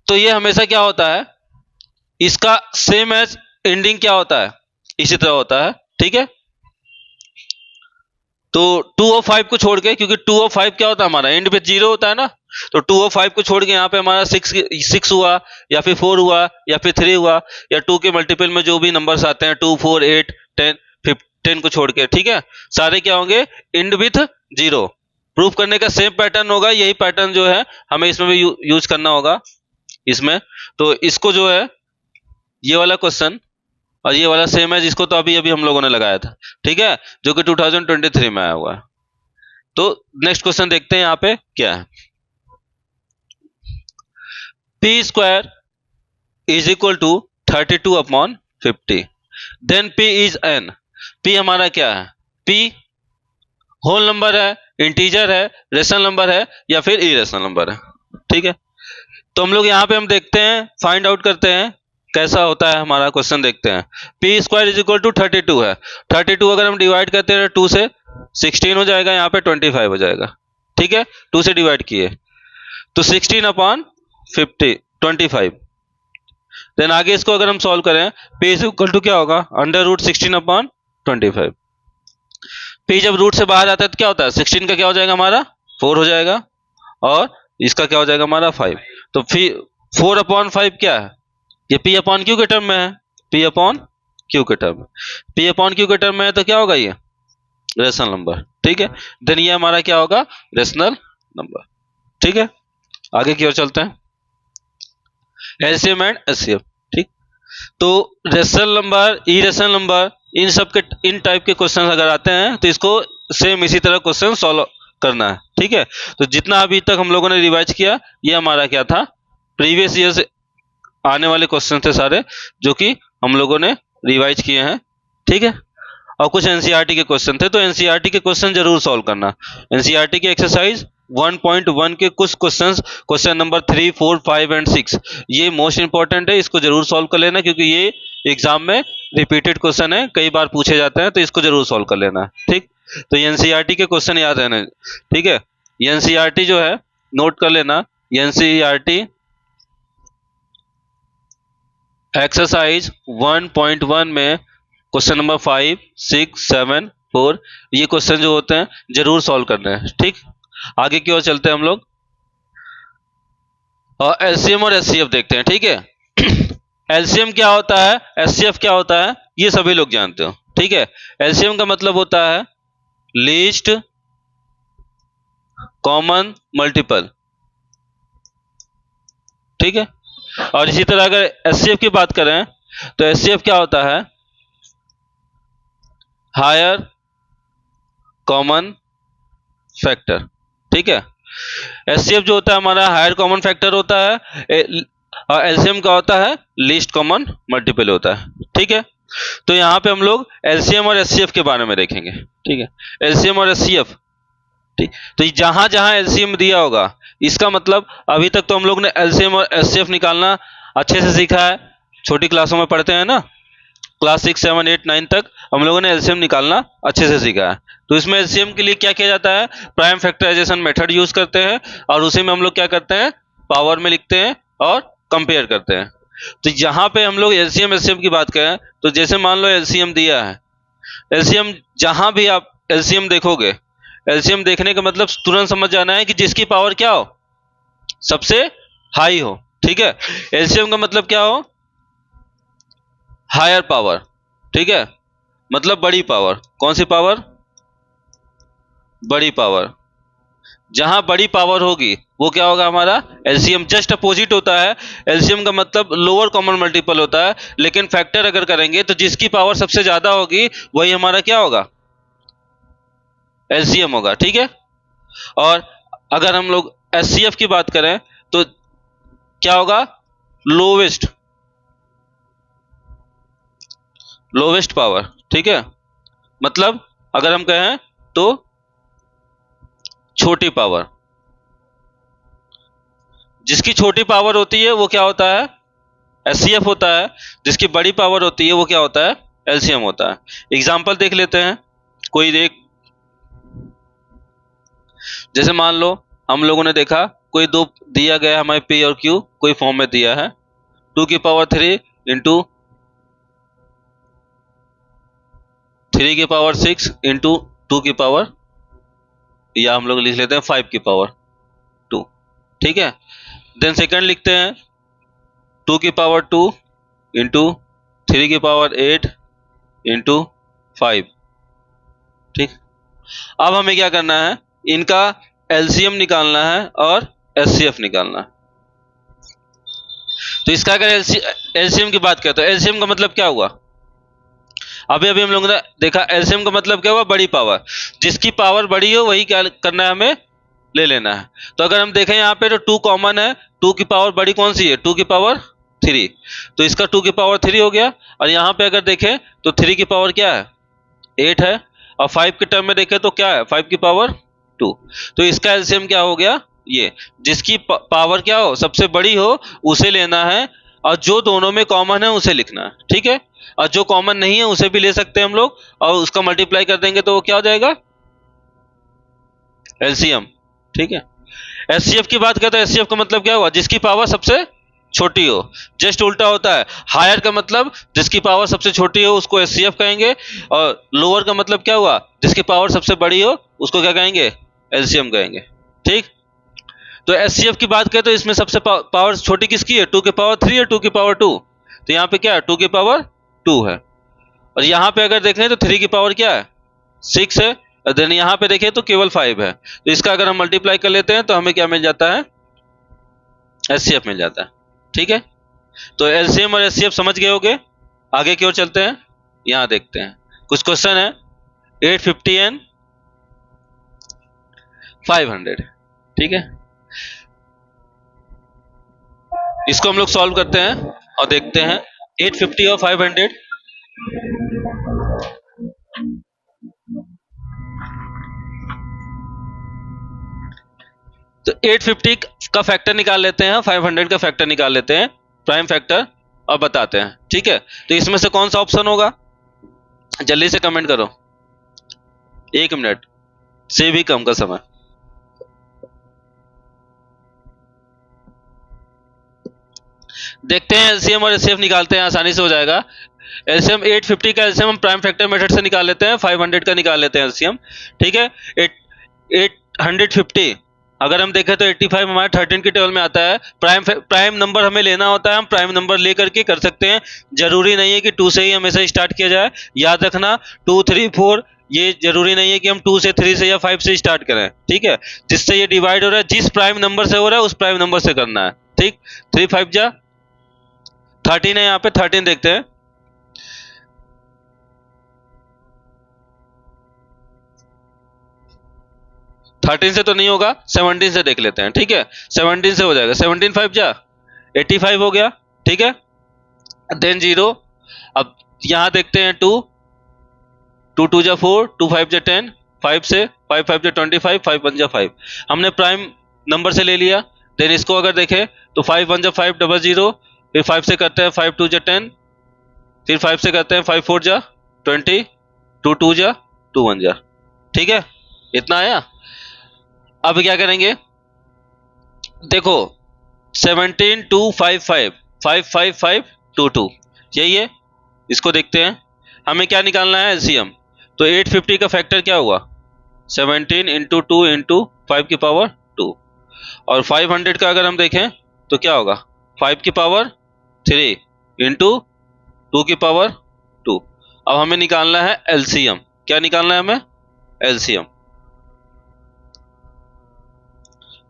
Speaker 1: तो ये हमेशा क्या होता है, इसका सेम एज एंडिंग क्या होता है, इसी तरह होता है, ठीक है। तो 2 और 5 को छोड़ के, क्योंकि 2 और 5 क्या होता है हमारा, एंड पे 0 होता है ना, तो 2 और 5 को छोड़ के यहाँ पे हमारा 6 हुआ या फिर 4 हुआ या फिर 3 हुआ, या 2 के मल्टीपल में जो भी नंबर्स आते हैं 2 4 8 10 10 को छोड़ के, ठीक है, सारे क्या होंगे, एंड विथ 0। प्रूफ करने का सेम पैटर्न होगा, यही पैटर्न जो है हमें इसमें भी यूज करना होगा इसमें। तो इसको जो है ये वाला क्वेश्चन और ये वाला सेम है, जिसको तो अभी अभी हम लोगों ने लगाया था, ठीक है, जो कि 2023 में आया हुआ है। तो नेक्स्ट क्वेश्चन देखते हैं यहाँ पे क्या है। p square is equal to 32 upon 50, then p is n। p हमारा क्या है, p होल नंबर है, इंटीजर है, रेशनल नंबर है या फिर इरेशनल नंबर है, ठीक है। तो हम लोग यहाँ पे हम देखते हैं, फाइंड आउट करते हैं कैसा होता है हमारा क्वेश्चन, देखते हैं। p square is equal to 32 है, 32 अगर हम डिवाइड करते हैं 2 से 16 हो जाएगा, यहाँ पे 25 हो जाएगा, ठीक है। 2 से डिवाइड किए तो 16 अपॉन 25। देन आगे इसको अगर हम सॉल्व करें, p इज इक्वल टू क्या होगा, √16 अपॉन 25। p जब रूट से बाहर आता है तो क्या होता है, 16 का क्या हो जाएगा हमारा 4 हो जाएगा, और इसका क्या हो जाएगा हमारा 5। तो 4 अपॉन 5 क्या है, ये p अपॉन क्यू के टर्म में है, p अपॉन क्यू के टर्म में। पी अपॉन क्यू के टर्म में है तो क्या होगा, ये रेशनल नंबर, ठीक है। देन ये हमारा क्या होगा, रेशनल नंबर, ठीक है। आगे की ओर चलते हैं, एलसीएम एंड एचसीएफ, ठीक। तो रेशनल नंबर, इरेशनल नंबर, इन सब के, इन टाइप के क्वेश्चन अगर आते हैं तो इसको सेम इसी तरह क्वेश्चन सॉल्व करना है, ठीक है। तो जितना अभी तक हम लोगों ने रिवाइज किया, ये हमारा क्या था, प्रीवियस ईयर से आने वाले क्वेश्चन थे सारे, जो कि हम लोगों ने रिवाइज किए हैं, ठीक है। और कुछ एनसीईआरटी के क्वेश्चन थे, तो एनसीईआरटी के क्वेश्चन जरूर सॉल्व करना। एनसीईआरटी के एक्सरसाइज 1.1 के कुछ क्वेश्चंस, क्वेश्चन नंबर 3, 4, 5 एंड 6, ये मोस्ट इंपॉर्टेंट है, इसको जरूर सॉल्व कर लेना, क्योंकि ये एग्जाम में रिपीटेड क्वेश्चन है, कई बार पूछे जाते हैं, तो इसको जरूर सॉल्व कर लेना, ठीक। तो एनसीईआरटी के क्वेश्चन याद रहने, ठीक है। एनसीईआरटी जो है नोट कर लेना, एनसीईआरटी एक्सरसाइज 1.1 में क्वेश्चन नंबर 5, 6, 7, 4, ये क्वेश्चन जो होते हैं जरूर सॉल्व करने हैं, ठीक। आगे की ओर चलते हैं हम लोग, और एलसीएम और एचसीएफ देखते हैं, ठीक है। एलसीएम क्या होता है, एचसीएफ क्या होता है, ये सभी लोग जानते हो, ठीक है। एलसीएम का मतलब होता है लीस्ट कॉमन मल्टीपल, ठीक है। और इसी तरह अगर एचसीएफ की बात करें तो एचसीएफ क्या होता है, हायर कॉमन फैक्टर, ठीक है। एचसीएफ जो होता है हमारा हायर कॉमन फैक्टर होता है, और एलसीएम का होता है लीस्ट कॉमन मल्टीपल होता है, ठीक है। तो यहाँ पे हम लोग एलसीएम और एचसीएफ के बारे में देखेंगे, ठीक है। एलसीएम और एचसीएफ, ठीक। तो जहां जहां एलसीएम दिया होगा, इसका मतलब अभी तक तो हम लोग ने एलसीएम और एचसीएफ निकालना अच्छे से सीखा है, छोटी क्लासों में पढ़ते हैं ना, क्लास 6, 7, 8, 9 तक हम लोगों ने एलसीएम निकालना अच्छे से सीखा है। तो इसमें एलसीएम के लिए क्या किया जाता है, प्राइम फैक्टराइजेशन मेथड यूज करते हैं, और उसी में हम लोग क्या करते हैं, पावर में लिखते हैं और कंपेयर करते हैं। तो यहाँ पे हम लोग एलसीएम एचसीएफ की बात करें, तो जैसे मान लो एलसीएम दिया है, एलसीएम जहां भी आप एलसीएम देखोगे, एलसीएम देखने का मतलब तुरंत समझ जाना है कि जिसकी पावर क्या हो, सबसे हाई हो, ठीक है। एलसीएम का मतलब क्या हो, हायर पावर, ठीक है, मतलब बड़ी पावर। कौन सी पावर, बड़ी पावर। जहां बड़ी पावर होगी वो क्या होगा हमारा एलसीएम। जस्ट अपोजिट होता है, एलसीएम का मतलब लोअर कॉमन मल्टीपल होता है, लेकिन फैक्टर अगर करेंगे तो जिसकी पावर सबसे ज्यादा होगी वही हमारा क्या होगा, एलसीएम होगा, ठीक है। और अगर हम लोग एचसीएफ की बात करें तो क्या होगा, लोवेस्ट पावर, ठीक है। मतलब अगर हम कहें तो छोटी पावर, जिसकी छोटी पावर होती है वो क्या होता है, एचसीएफ होता है। जिसकी बड़ी पावर होती है वो क्या होता है, एलसीएम होता है। एग्जांपल देख लेते हैं, कोई एक, जैसे मान लो हम लोगों ने देखा कोई दो दिया गया है हमें पी और क्यू, कोई फॉर्म में दिया है 2 की पावर 3 इंटू 3 की पावर 6 इंटू 2 की पावर, या हम लोग लिख लेते हैं 5 की पावर 2, ठीक है। देन सेकंड लिखते हैं 2 की पावर 2 इंटू 3 की पावर 8 इंटू 5, ठीक। अब हमें क्या करना है, इनका एलसीएम निकालना है और एचसीएफ निकालना है। तो इसका अगर एलसीएम की बात करें तो एलसीएम का मतलब क्या हुआ, अभी अभी हम लोगों ने देखा एलसीएम का मतलब क्या हुआ, बड़ी पावर। जिसकी पावर बड़ी हो वही क्या करना है, हमें ले लेना है। तो अगर हम देखें यहाँ पे तो 2 कॉमन है, 2 की पावर बड़ी कौन सी है, 2 की पावर 3, तो इसका 2 की पावर 3 हो गया। और यहाँ पे अगर देखें तो 3 की पावर क्या है, 8 है, और 5 के टर्म में देखें तो क्या है, 5 की पावर 2। तो इसका एलसीएम क्या हो गया, ये जिसकी पावर क्या हो, सबसे बड़ी हो उसे लेना है, और जो दोनों में कॉमन है उसे लिखना है, ठीक है। और जो कॉमन नहीं है उसे भी ले सकते हैं हम लोग, और उसका मल्टीप्लाई कर देंगे तो वो क्या हो जाएगा, एलसीएम, ठीक है। एचसीएफ की बात करते हैं, एचसीएफ का मतलब क्या हुआ, जिसकी पावर सबसे छोटी हो। जस्ट उल्टा होता है, हायर का मतलब जिसकी पावर सबसे छोटी हो उसको एचसीएफ कहेंगे, और लोअर का मतलब क्या हुआ, जिसकी पावर सबसे बड़ी हो उसको क्या कहेंगे, एलसीएम कहेंगे, ठीक। तो एचसीएफ की बात करें तो इसमें सबसे पावर छोटी किसकी है, 2 की पावर 3 या 2 की पावर 2, तो यहाँ पे क्या है 2 की पावर 2 है। और यहाँ पे अगर देखें तो 3 की पावर क्या है 6 है, और देन यहाँ पे देखें तो केवल 5 है। तो इसका अगर हम मल्टीप्लाई कर लेते हैं तो हमें क्या मिल जाता है, एचसीएफ मिल जाता है। ठीक है, तो एलसीएम और एचसीएफ समझ गए होगे। आगे की ओर चलते हैं, यहाँ देखते हैं कुछ क्वेश्चन है 850 एंड 500। ठीक है, इसको हम लोग सॉल्व करते हैं और देखते हैं 850 और 500। तो 850 का फैक्टर निकाल लेते हैं, 500 का फैक्टर निकाल लेते हैं, प्राइम फैक्टर, और बताते हैं। ठीक है, तो इसमें से कौन सा ऑप्शन होगा, जल्दी से कमेंट करो। 1 मिनट से भी कम का समय। देखते हैं एलसीएम और एचसीएफ निकालते हैं, आसानी से हो जाएगा। एलसीएम 850 का एलसीएम हम प्राइम फैक्टर मेथड से निकाल लेते हैं, 500 का निकाल लेते हैं एलसीएम। ठीक है, 850 अगर हम देखें तो 85 हमारे 13 की टेबल में आता है। प्राइम नंबर हमें लेना होता है, हम प्राइम नंबर लेकर के कर सकते हैं। जरूरी नहीं है कि 2 से ही हमेशा स्टार्ट किया जाए, याद रखना 2 3 4 ये जरूरी नहीं है कि हम 2 से 3 से या 5 से स्टार्ट करें। ठीक है, जिससे ये डिवाइड हो रहा है, जिस प्राइम नंबर से हो रहा है उस प्राइम नंबर से करना है। ठीक, 3 5 जा 13 है, यहाँ पे 13 देखते हैं। थर्टीन से तो नहीं होगा, 17 से देख लेते हैं। ठीक है, 17 से हो जाएगा, 17 5 जा 85 हो गया। ठीक है, देन 0। अब यहां देखते हैं 2 2 2 जा 4, 2 5 जा 10, 5 से 5 5 जा 25, 5 1 जा 5। हमने प्राइम नंबर से ले लिया। देन इसको अगर देखें तो 5 1 जा 5 00, फिर 5 से करते हैं 5 2 जा 10, फिर 5 से करते हैं 5 4 जा 20, 2 2 जा 2 1 जा। ठीक है, इतना आया। अब क्या करेंगे, देखो 17 2 5 5 5 5 5 2 2 यही है। इसको देखते हैं, हमें क्या निकालना है, एलसीएम। तो 850 का फैक्टर क्या हुआ, 17 इंटू 2 इंटू 5 की पावर 2, और 500 का अगर हम देखें तो क्या होगा, 5 की पावर 3 इंटू 2 की पावर 2। अब हमें निकालना है एलसीएम। क्या निकालना है हमें, एलसीएम,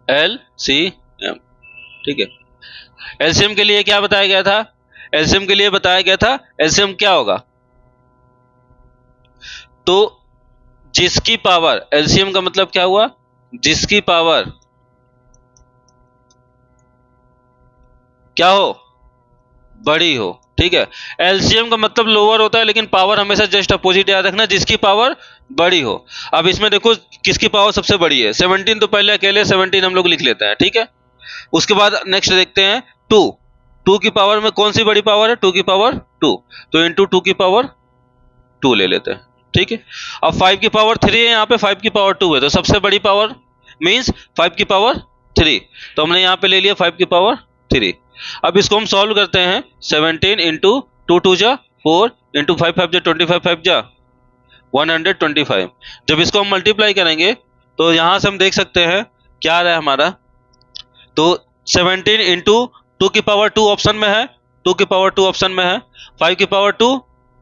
Speaker 1: एलसीएम। ठीक है, एलसीएम के लिए क्या बताया गया था, एलसीएम के लिए बताया गया था एलसीएम क्या होगा, तो जिसकी पावर, एलसीएम का मतलब क्या हुआ, जिसकी पावर क्या हो, बड़ी हो। ठीक है, एलसीएम का मतलब लोअर होता है, लेकिन पावर हमेशा जस्ट अपोजिट याद रखना, जिसकी पावर बड़ी हो। अब इसमें देखो किसकी पावर सबसे बड़ी है, 17 तो पहले अकेले 17 हम लोग लिख लेते हैं। ठीक है, उसके बाद नेक्स्ट देखते हैं 2 2 की पावर में कौन सी बड़ी पावर है, 2 की पावर 2, तो इंटू 2 की पावर 2 ले लेते हैं। ठीक है, अब 5 की पावर 3 है, यहाँ पे 5 की पावर 2 है, तो सबसे बड़ी पावर मीन्स 5 की पावर 3, तो हमने यहाँ पे ले लिया 5 की पावर 3। अब इसको हम सॉल्व करते हैं, 17 इंटू 2 2 जा 4 इंटू 5 5 जा 25 5 जा 125। जब इसको हम मल्टीप्लाई करेंगे तो यहां से हम देख सकते हैं क्या आ रहा है हमारा, तो 17 इंटू 2 की पावर 2 ऑप्शन में है, 2 की पावर 2 ऑप्शन में है, 5 की पावर 2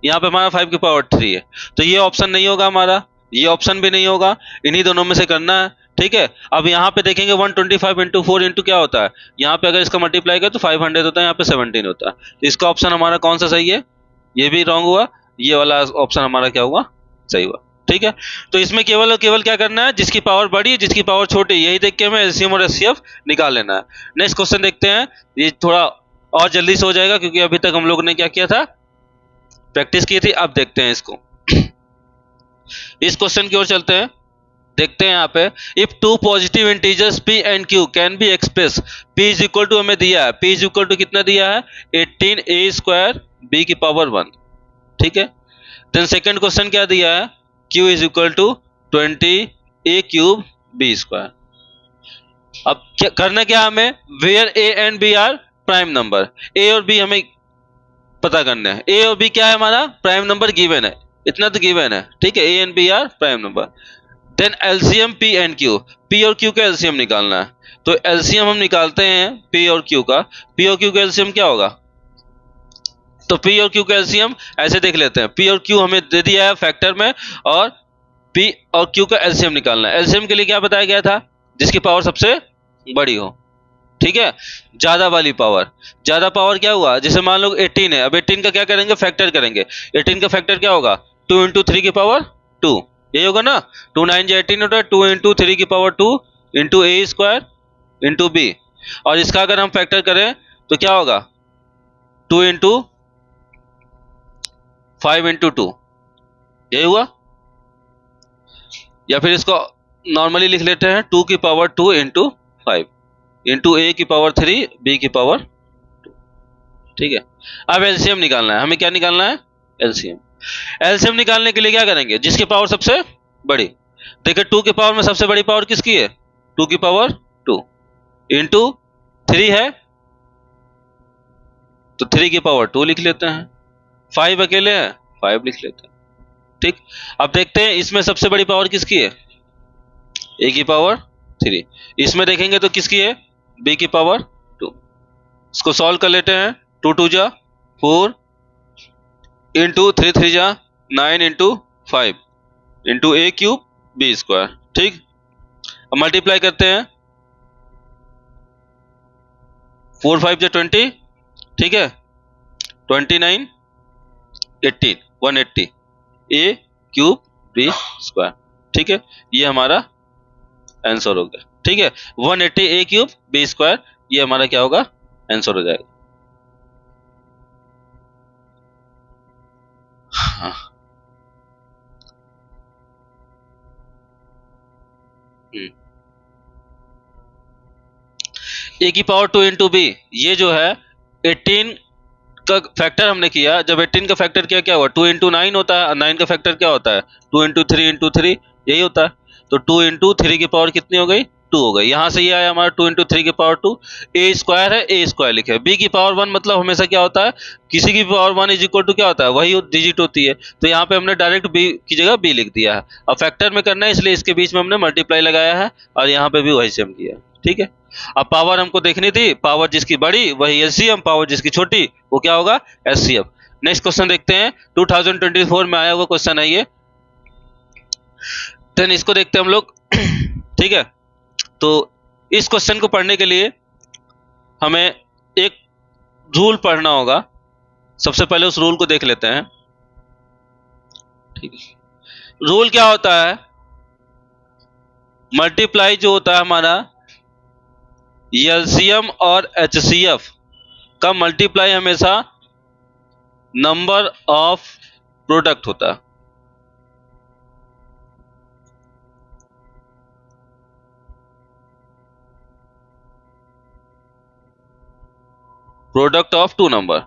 Speaker 1: यहाँ पे हमारा 5 की पावर 3 है, तो ये ऑप्शन नहीं होगा हमारा, ये ऑप्शन भी नहीं होगा, इन्हीं दोनों में से करना है। ठीक है, अब यहाँ पे देखेंगे 125 इंटू 4 इंटू क्या होता है, यहाँ पे अगर इसका मल्टीप्लाई करें तो 500 होता है, यहाँ पे 17 होता है, तो इसका ऑप्शन हमारा कौन सा सही है, ये भी रॉन्ग हुआ, ये वाला ऑप्शन हमारा क्या हुआ, सही हुआ। ठीक है, तो इसमें केवल और केवल क्या करना है, जिसकी पावर बड़ी जिसकी पावर छोटी, यही देख के हमें एलसीएम और एचसीएफ निकाल लेना है। नेक्स्ट क्वेश्चन देखते हैं, ये थोड़ा और जल्दी से हो जाएगा क्योंकि अभी तक हम लोग ने क्या किया था, प्रैक्टिस की थी। अब देखते हैं इसको, इस क्वेश्चन की ओर चलते हैं, देखते हैं यहाँ पे, if two positive integers p and q can be express, p is equal to हमें दिया है, p इज इक्वल टू कितना दिया है, 18a स्क्वायर b की पावर 1। ठीक है, देन सेकंड क्वेश्चन क्या दिया है, q is equal to 20a cube b square. अब क्या करना, क्या हमें, where a and b are prime number, a और b हमें पता करना है, a और b क्या है हमारा, प्राइम नंबर गिवन है, इतना तो गिवन है। ठीक है, a and b are prime number. Then LCM p and q, p और q का एलसीएम निकालना है, तो एलसीएम हम निकालते हैं p और q का, p और q का एलसीएम क्या होगा, तो P और Q का एलसीएम ऐसे देख लेते हैं, P और Q हमें दे दिया है फैक्टर में, और P और Q का एलसीएम निकालना है। एलसीएम के लिए क्या बताया गया था? जिसकी पावर सबसे बड़ी हो, ठीक है, ज्यादा वाली पावर। ज्यादा पावर क्या हुआ? जैसे मान लो 18 है, अब 18 का क्या करेंगे? फैक्टर करेंगे। 18 का फैक्टर क्या होगा? 2 × 3 की पावर 2, यही होगा ना। 2 9 जो 18 होता है, 2 × 3 की पावर 2 इंटू ए स्क्वायर इंटू बी। और इसका अगर हम फैक्टर करें तो क्या होगा? 2 × 5 × 2, यही हुआ। या फिर इसको नॉर्मली लिख लेते हैं 2 की पावर 2 × 5 इंटू ए की पावर 3 बी की पावर 2, ठीक है। अब एलसीएम निकालना है, हमें क्या निकालना है? एलसीएम। एलसीएम निकालने के लिए क्या करेंगे? जिसकी पावर सबसे बड़ी। देखिए 2 की पावर में सबसे बड़ी पावर किसकी है? 2 की पावर 2 इंटू 3 है तो 3 की पावर 2 लिख लेते हैं। 5 अकेले हैं, 5 लिख लेते हैं, ठीक। अब देखते हैं इसमें सबसे बड़ी पावर किसकी है? ए की पावर 3। इसमें देखेंगे तो किसकी है? बी की पावर 2। इसको सॉल्व कर लेते हैं। 2 2 जा 4 इंटू 3 3 जा 9 इंटू 5 इंटू ए क्यूब बी स्क्वायर, ठीक। अब मल्टीप्लाई करते हैं। 4 5 जा 20, ठीक है। 29 18 180 ए क्यूब बी स्क्वायर, ठीक है। ये हमारा आंसर हो गया, ठीक है। 180 ए क्यूब बी स्क्वायर, ये हमारा क्या होगा? आंसर हो जाएगा। हाँ। ए की पावर 2 इंटू बी, ये जो है 18 का फैक्टर हमने किया। जब 18 का फैक्टर किया क्या हुआ? 2 इंटू 9 होता है, 9 का फैक्टर क्या होता है? 2 इंटू 3 इंटू 3, यही होता है। तो 2 इंटू 3 की पावर कितनी हो गई? 2 हो गई। यहां से ये आया हमारा 2 इंटू 3 की पावर 2। ए स्क्वायर है, ए स्क्वायर लिखे। बी की पावर 1 मतलब हमेशा क्या होता है? किसी की पावर 1 इज इक्वल टू क्या होता है? वही डिजिट होती है। तो यहाँ पे हमने डायरेक्ट बी की जगह बी लिख दिया है। अब फैक्टर में करना है इसलिए इसके बीच में हमने मल्टीप्लाई लगाया है, और यहाँ पे भी वही सेम किया है, ठीक है। अब पावर हमको देखनी थी, पावर जिसकी बड़ी वही एलसीएम, पावर जिसकी छोटी वो क्या होगा? एचसीएफ। नेक्स्ट क्वेश्चन देखते हैं, 2024 में आया हुआ क्वेश्चन है ये। देन इसको देखते हैं हम लोग, ठीक है। तो इस क्वेश्चन को पढ़ने के लिए हमें एक रूल पढ़ना होगा। सबसे पहले उस रूल को देख लेते हैं, ठीक है। रूल क्या होता है? मल्टीप्लाई जो होता है हमारा, एलसीएम और एचसीएफ का मल्टीप्लाई हमेशा नंबर ऑफ प्रोडक्ट होता है। प्रोडक्ट ऑफ टू नंबर,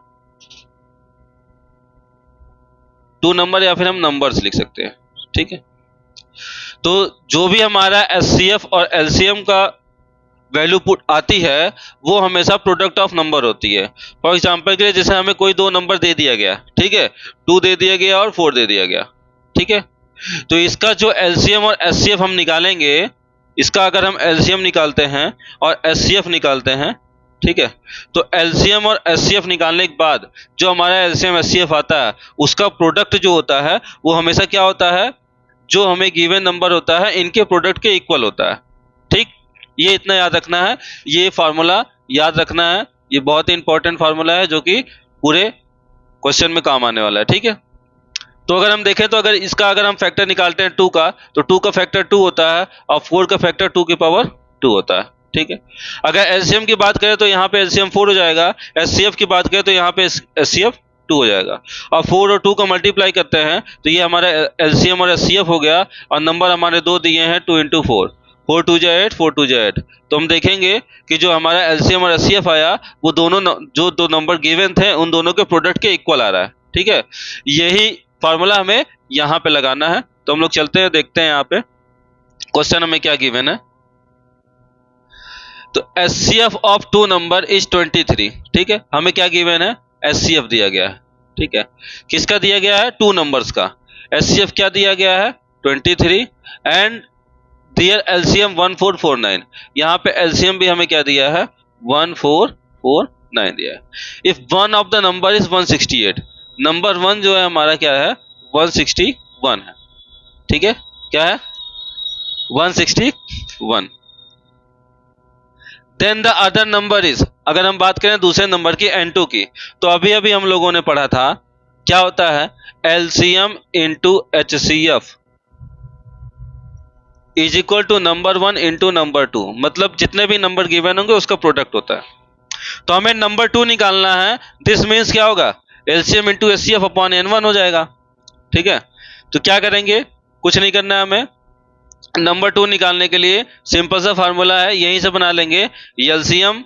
Speaker 1: या फिर हम नंबर्स लिख सकते हैं, ठीक है। तो जो भी हमारा एचसीएफ और एलसीएम का वैल्यू पुट आती है वो हमेशा प्रोडक्ट ऑफ नंबर होती है। फॉर एग्जांपल के लिए जैसे हमें कोई दो नंबर दे दिया गया, ठीक है, 2 दे दिया गया और 4 दे दिया गया, ठीक है। तो इसका जो एलसीएम और एचसीएफ हम निकालेंगे, इसका अगर हम एलसीएम निकालते हैं और एचसीएफ निकालते हैं, ठीक है, तो एलसीएम और एचसीएफ निकालने के बाद जो हमारा एलसीएम एचसीएफ आता है उसका प्रोडक्ट जो होता है वो हमेशा क्या होता है? जो हमें गिवन नंबर होता है इनके प्रोडक्ट के इक्वल होता है, ठीक। ये इतना याद रखना है, ये फार्मूला याद रखना है। ये बहुत ही इंपॉर्टेंट फार्मूला है जो कि पूरे क्वेश्चन में काम आने वाला है, ठीक है। तो अगर हम देखें तो अगर हम फैक्टर निकालते हैं 2 का, तो 2 का फैक्टर 2 होता है और 4 का फैक्टर 2 की पावर 2 होता है, ठीक है। अगर एलसीएम की बात करें तो यहाँ पे एलसीएम 4 हो जाएगा, एचसीएफ की बात करें तो यहाँ पे एचसीएफ 2 हो जाएगा। और 4 और 2 को मल्टीप्लाई करते हैं तो ये हमारा एलसीएम और एचसीएफ हो गया, और नंबर हमारे दो दिए हैं 2 × 4, 4 2 जा 8, 4 2 जा 8। तो हम देखेंगे कि जो हमारा एलसीएम और एचसीएफ आया वो दोनों जो दो नंबर गिवन थे उन दोनों के प्रोडक्ट के इक्वल आ रहा है, ठीक है। यही फार्मूला हमें यहाँ पे लगाना है। तो हम लोग चलते हैं, देखते हैं यहाँ पे क्वेश्चन हमें क्या गिवन है। तो HCF of two number is 23, ठीक है। हमें क्या गिवन है? एचसीएफ दिया गया है, ठीक है। किसका दिया गया है? टू नंबर्स का। एचसीएफ क्या दिया गया है? 23 एंड दियर एलसीएम 1449। यहाँ पे एलसीएम भी हमें क्या दिया है? 1449, 9 दिया है। If one of the number is 168, number one जो है हमारा क्या है 161 है, ठीक है, क्या है 161। Then the other number is, अगर हम बात करें दूसरे नंबर की N2 की, तो अभी अभी हम लोगों ने पढ़ा था क्या होता है LCM into HCF is equal to number one into number two, मतलब जितने भी नंबर गिवन होंगे उसका प्रोडक्ट होता है। तो हमें नंबर टू निकालना है, दिस मीन्स क्या होगा LCM into HCF upon N1 हो जाएगा, ठीक है। तो क्या करेंगे, कुछ नहीं करना है हमें, नंबर टू निकालने के लिए सिंपल सा फार्मूला है, यहीं से बना लेंगे LCM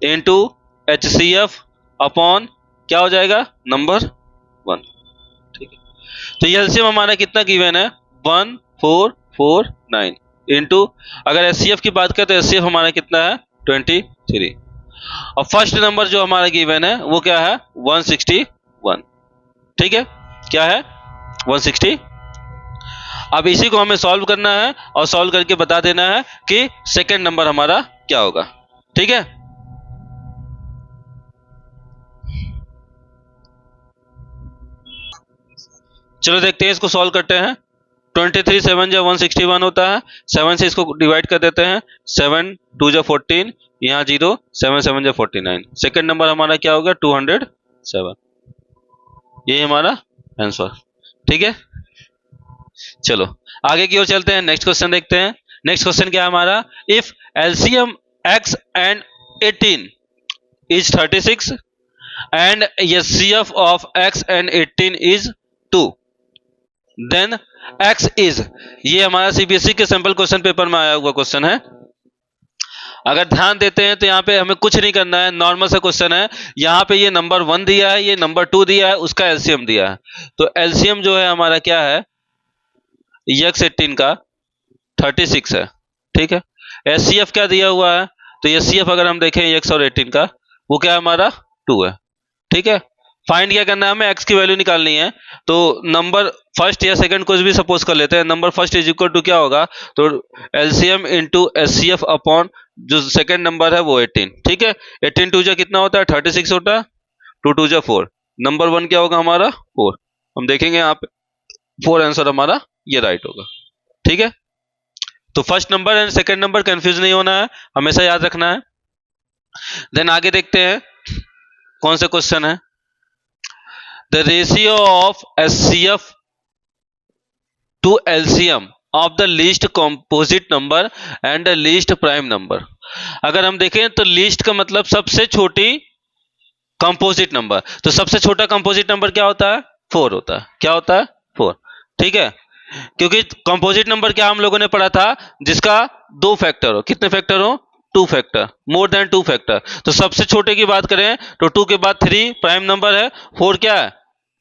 Speaker 1: इंटू HCF अपॉन क्या हो जाएगा नंबर वन, ठीक है। तो LCM हमारा कितना गिवन है 1449 इंटू, अगर HCF की बात करें तो HCF हमारा कितना है 23, और फर्स्ट नंबर जो हमारा गिवन है वो क्या है 161, ठीक है, क्या है 160। अब इसी को हमें सॉल्व करना है और सॉल्व करके बता देना है कि सेकंड नंबर हमारा क्या होगा, ठीक है। चलो देखते हैं, इसको सॉल्व करते हैं। 23 7 जा 161 होता है, 7 से इसको डिवाइड कर देते हैं, 7 2 जा 14, यहाँ 0, 7 7 जा 49, सेकंड नंबर हमारा क्या होगा 207, ये हमारा आंसर, ठीक है। चलो आगे की ओर चलते हैं, नेक्स्ट क्वेश्चन देखते हैं। नेक्स्ट क्वेश्चन क्या है हमारा, if LCM x and 18 is 36 and HCF of x and 18 is 2, then x is, ये हमारा CBSE के सैंपल क्वेश्चन पेपर में आया हुआ क्वेश्चन है। अगर ध्यान देते हैं तो यहाँ पे हमें कुछ नहीं करना है, नॉर्मल सा क्वेश्चन है। यहाँ पे ये नंबर 1 दिया है, ये नंबर 2 दिया है, उसका LCM दिया है। तो LCM जो है हमारा क्या है x18 का 36 है, ठीक है। HCF क्या दिया हुआ है, तो HCF अगर हम देखें x और 18 का, वो क्या है हमारा 2 है, ठीक है। फाइंड क्या करना है हमें, x की वैल्यू निकालनी है। तो नंबर फर्स्ट या सेकंड कुछ भी सपोज कर लेते हैं, number first is equal to क्या होगा, तो LCM इंटू HCF अपॉन जो सेकंड नंबर है वो 18, ठीक है। 18 टू जा कितना होता है 36 होता है, 2 2 जा 4, नंबर वन क्या होगा हमारा 4, हम देखेंगे यहाँ पे 4 आंसर हमारा ये राइट होगा, ठीक है। तो first number and second number confuse नहीं होना है, हमेशा याद रखना है। देन आगे देखते हैं कौन सा क्वेश्चन है, the ratio of HCF to LCM of the least composite number and the least prime number. अगर हम देखें तो लीस्ट का मतलब सबसे छोटी कंपोजिट नंबर, तो सबसे छोटा कंपोजिट नंबर क्या होता है 4 होता है, क्या होता है 4, ठीक है। क्योंकि कंपोजिट नंबर क्या हम लोगों ने पढ़ा था, जिसका 2 फैक्टर हो, कितने फैक्टर हो 2 फैक्टर, मोर देन 2 फैक्टर। तो सबसे छोटे की बात करें तो 2 के बाद 3 प्राइम नंबर है, 4 क्या है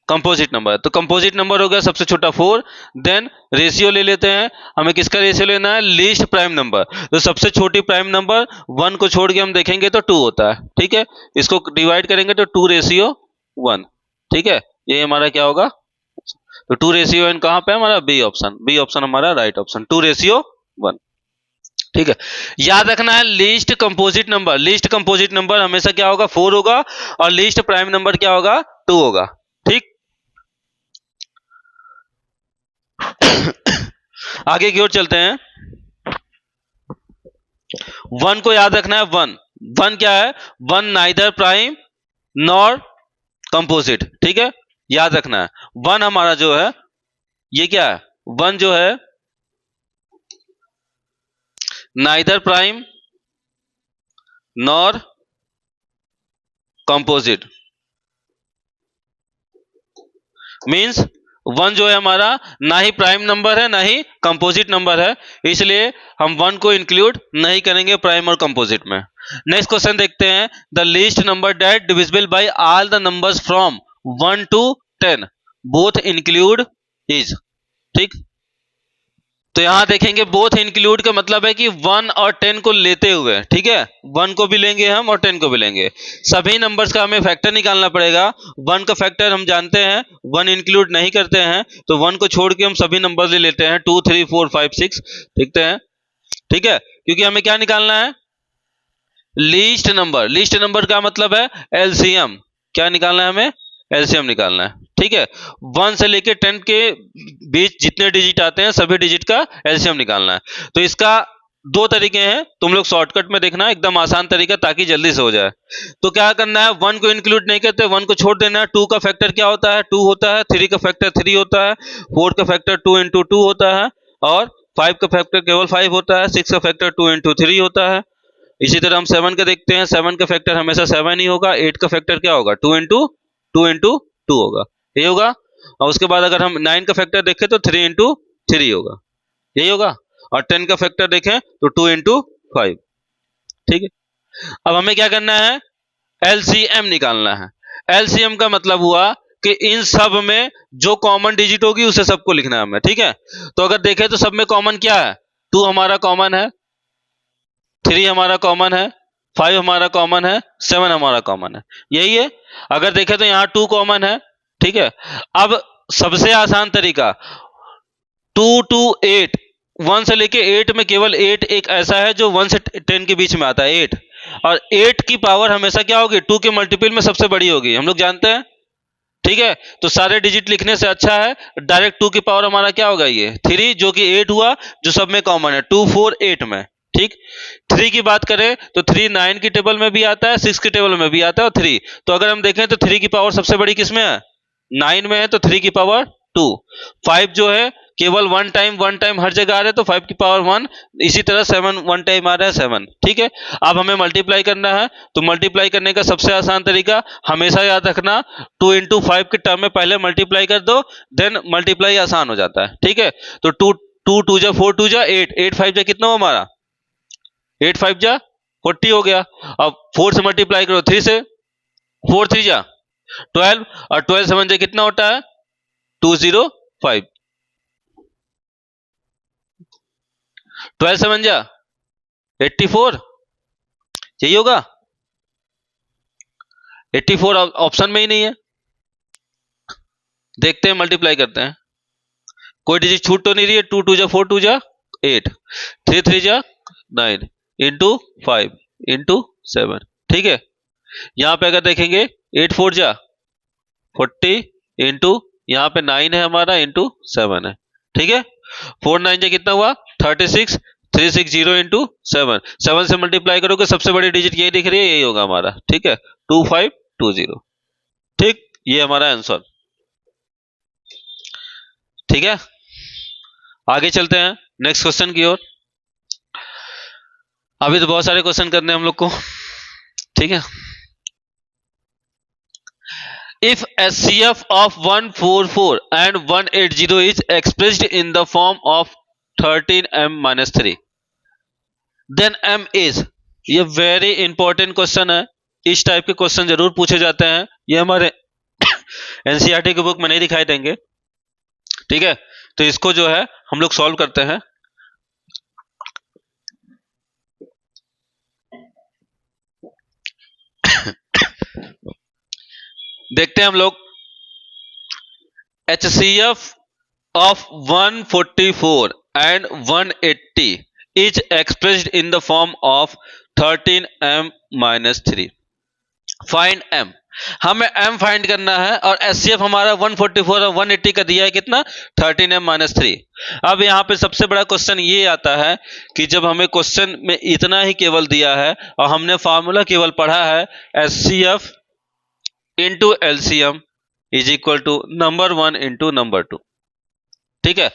Speaker 1: कंपोजिट नंबर है। तो कंपोजिट नंबर हो गया सबसे छोटा 4। देन रेशियो ले लेते हैं, हमें किसका रेशियो लेना है लीस्ट प्राइम नंबर, तो सबसे छोटी प्राइम नंबर 1 को छोड़ के हम देखेंगे तो 2 होता है, ठीक है। इसको डिवाइड करेंगे तो 2:1, ठीक है, ये हमारा क्या होगा, तो 2:n कहां पे है हमारा बी ऑप्शन हमारा राइट ऑप्शन 2:1, ठीक है। याद रखना है लीस्ट कंपोजिट नंबर हमेशा क्या होगा 4 होगा, और लीस्ट प्राइम नंबर क्या होगा 2 होगा, ठीक। आगे की ओर चलते हैं, 1 को याद रखना है, 1 क्या है 1 नाइदर प्राइम नॉर कंपोजिट, ठीक है, याद रखना है। 1 हमारा जो है ये क्या है 1 जो है neither prime nor composite, means 1 जो है हमारा ना ही प्राइम नंबर है ना ही कंपोजिट नंबर है, इसलिए हम 1 को इंक्लूड नहीं करेंगे प्राइम और कंपोजिट में। नेक्स्ट क्वेश्चन देखते हैं, the least number that divisible by all the numbers from 1 to 10 both include is, ठीक। तो यहां देखेंगे बोथ इंक्लूड का मतलब है कि 1 और 10 को लेते हुए, ठीक है, 1 को भी लेंगे हम और 10 को भी लेंगे। सभी नंबर्स का हमें फैक्टर निकालना पड़ेगा। 1 का फैक्टर हम जानते हैं, 1 इंक्लूड नहीं करते हैं, तो 1 को छोड़ के हम सभी नंबर ले लेते हैं 2 3 4 5 6, देखते हैं, ठीक है। क्योंकि हमें क्या निकालना है लीस्ट नंबर का मतलब है एलसीएम। क्या निकालना है हमें? एलसीएम निकालना है। ठीक है, 1 से लेके 10 के बीच जितने डिजिट आते हैं सभी डिजिट का एलसीएम निकालना है। तो इसका दो तरीके हैं, तुम लोग शॉर्टकट में देखना, एकदम आसान तरीका ताकि जल्दी से हो जाए। तो क्या करना है, 1 को इंक्लूड नहीं करते, 1 को छोड़ देना है। 2 का फैक्टर क्या होता है? 2 होता है। 3 का फैक्टर 3 होता है। 4 का फैक्टर 2 इंटू 2 होता है। और 5 का फैक्टर केवल 5 होता है। 6 का फैक्टर 2 इंटू 3 होता है। इसी तरह हम 7 का देखते हैं, 7 का फैक्टर हमेशा 7 ही होगा। 8 का फैक्टर क्या होगा? 2 इंटू 2 होगा, ये होगा। और उसके बाद अगर हम 9 का फैक्टर देखें तो 3 इंटू 3 होगा, यही होगा। और 10 का फैक्टर देखें तो 2 इंटू 5। ठीक है, अब हमें क्या करना है? एलसीएम निकालना है। एलसीएम का मतलब हुआ कि इन सब में जो कॉमन डिजिट होगी उसे सबको लिखना है हमें। ठीक है, तो अगर देखें तो सब में कॉमन क्या है? 2 हमारा कॉमन है, 3 हमारा कॉमन है, 5 हमारा कॉमन है, 7 हमारा कॉमन है, यही है। अगर देखें तो यहाँ 2 कॉमन है। ठीक है, अब सबसे आसान तरीका 2 to 8, 1 से लेके 8 में केवल 8 एक ऐसा है जो 1 से 10 के बीच में आता है, 8। और 8 की पावर हमेशा क्या होगी? 2 के मल्टीपल में सबसे बड़ी होगी, हम लोग जानते हैं। ठीक है, तो सारे डिजिट लिखने से अच्छा है डायरेक्ट 2 की पावर हमारा क्या होगा? ये 3, जो कि 8 हुआ, जो सब में कॉमन है, 2 4 8 में। ठीक, 3 की बात करें तो 3 9 की टेबल में भी आता है, 6 की टेबल में भी आता है, और 3। तो अगर हम देखें तो 3 की पावर सबसे बड़ी किस में है? 9 में है, तो 3 की पावर 2। 5 जो है केवल वन टाइम हर जगह आ रहा है, तो 5 की पावर 1। इसी तरह 7 वन टाइम आ रहा है, 7। ठीक है, अब हमें मल्टीप्लाई करना है। तो मल्टीप्लाई करने का सबसे आसान तरीका हमेशा याद रखना, 2 इंटू 5 के टर्म में पहले मल्टीप्लाई कर दो, देन मल्टीप्लाई आसान हो जाता है। ठीक है, तो 2 2 जा 4 2 जा 8, 8 5 जा कितना हो हमारा? 8 5 जा 40 हो गया। अब 4 से मल्टीप्लाई करो 3 से, 4 3 जा 12, और 12 7 जा कितना होता है? 205। 12 7 जा 84, यही होगा। 84 ऑप्शन में ही नहीं है। देखते हैं, मल्टीप्लाई करते हैं, कोई डिजिट छूट तो नहीं रही है। 2 2 जा 4 2 जा 8, 3 3 जा 9 इंटू 5 इंटू 7। ठीक है, यहां पे अगर देखेंगे 8 4 जा 40 इंटू यहाँ पे 9 है हमारा, इंटू 7 है। ठीक है, 4 9 जा कितना हुआ? 36, 360 इंटू 7। 7 से मल्टीप्लाई करोगे, सबसे बड़ी डिजिट यही दिख रही है, यही होगा हमारा। ठीक है, 2520। ठीक, ये हमारा आंसर। ठीक है, आगे चलते हैं नेक्स्ट क्वेश्चन की ओर। अभी तो बहुत सारे क्वेश्चन करने हैं हम लोग को। ठीक है, if HCF of 144 and 180 is expressed in the form of 13m-3, then m is, ये वेरी इंपॉर्टेंट क्वेश्चन है। इस टाइप के क्वेश्चन जरूर पूछे जाते हैं, ये हमारे एनसीईआरटी की बुक में नहीं दिखाई देंगे। ठीक है, तो इसको जो है हम लोग सॉल्व करते हैं। देखते हैं हम लोग, HCF of 144 and 180 is expressed in the form of 13m-3. Find m। हमें m फाइंड करना है, और HCF हमारा 144 और 180 का दिया है कितना? 13m-3। अब यहाँ पे सबसे बड़ा क्वेश्चन ये आता है कि जब हमें क्वेश्चन में इतना ही केवल दिया है और हमने फार्मूला केवल पढ़ा है, HCF into LCM is equal to number 1 into number 2। ठीक है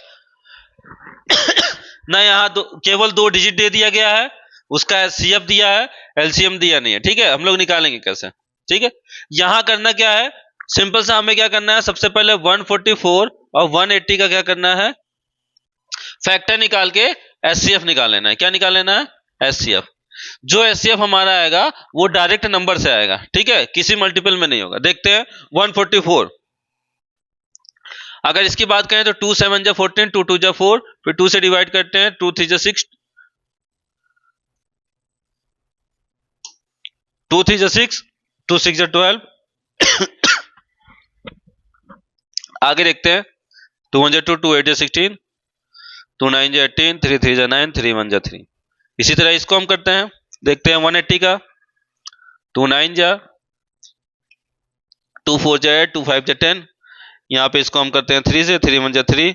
Speaker 1: ना, यहाँ केवल 2 डिजिट दे दिया गया है, उसका एचसीएफ दिया है, एलसीएम दिया नहीं है। ठीक है, हम लोग निकालेंगे कैसे? ठीक है, यहां करना क्या है, सिंपल सा हमें क्या करना है, सबसे पहले 144 और 180 का क्या करना है, फैक्टर निकाल के एचसीएफ निकाल लेना है। क्या निकाल लेना है? एचसीएफ। जो एचसीएफ हमारा आएगा वो डायरेक्ट नंबर से आएगा। ठीक है, किसी मल्टीपल में नहीं होगा। देखते हैं 144, अगर इसकी बात करें तो 2 7 जा 14, 2 2 जा 4, फिर 2 से डिवाइड करते हैं, 2 3 जा 6, 2 3 जा 6, 2 6 जा 12। आगे देखते हैं, 2 1 जा 2, 2 8 जा 16, 2 9 जा 18, 3 3 जा 9, 3 1 जा 3। इसी तरह इसको हम करते हैं, देखते हैं 180 का। 2 9 जा, 2 4 जा 8, 2 5 जा 10। यहाँ पे इसको हम करते हैं 3 से, 3 1 जा 3,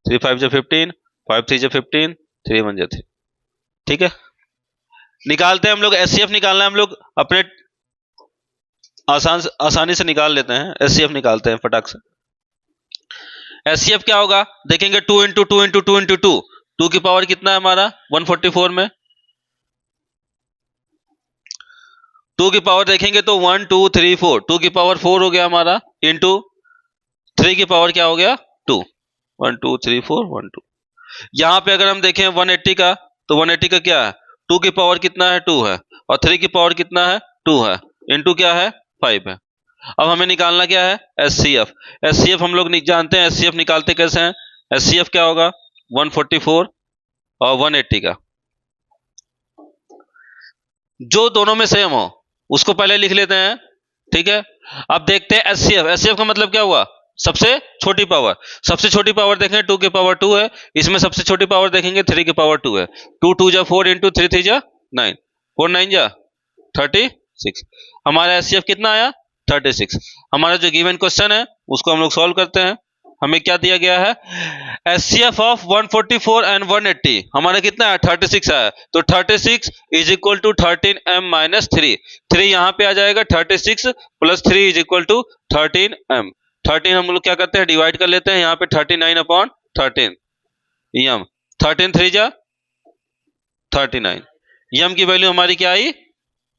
Speaker 1: 3 5 जा 15, 5 3 जा 15, 3 1 जा 3। ठीक है, निकालते हैं हम लोग। एचसीएफ निकालना है हम लोग अपने आसानी से निकाल लेते हैं। एचसीएफ निकालते हैं फटाक से। एचसीएफ क्या होगा देखेंगे, 2 इंटू 2 इंटू 2 इंटू 2, 2 की पावर कितना है हमारा 144 में। 2 की पावर देखेंगे तो 1 2 3 4, 2 की पावर 4 हो गया हमारा, इंटू 3 की पावर क्या हो गया 2, 1 2 3 4 1 2। यहां पे अगर हम देखें 180 का, तो 180 का क्या है, 2 की पावर कितना है 2 है, और 3 की पावर कितना है 2 है, इंटू क्या है 5 है। अब हमें निकालना क्या है एचसीएफ। एचसीएफ हम लोग जानते हैं, एचसीएफ निकालते कैसे हैं। एचसीएफ क्या होगा 144 और 180 का, जो दोनों में सेम हो उसको पहले लिख लेते हैं। ठीक है, अब देखते हैं एचसीएफ। एचसीएफ का मतलब क्या हुआ, सबसे छोटी पावर। सबसे छोटी पावर देखें 2 की पावर 2 है, इसमें सबसे छोटी पावर देखेंगे 3 की पावर 2 है। 2 2 जा 4 इंटू 3 3 जा 9, 4 9 जा 36। हमारा एचसीएफ कितना आया 36। हमारा जो गिवन क्वेश्चन है उसको हम लोग सॉल्व करते हैं। हमें क्या दिया गया है, एचसीएफ ऑफ 144 एंड 180 हमारा कितना है 36 है। तो 36 is equal to 13m minus 3। 3 यहाँ पे आ जाएगा, 36 plus 3 is equal to 13m। 13 हम लोग क्या करते हैं डिवाइड कर लेते हैं, यहाँ पे 39 अपॉन 13 यम, 13 3 जा 39, यम की वैल्यू हमारी क्या आई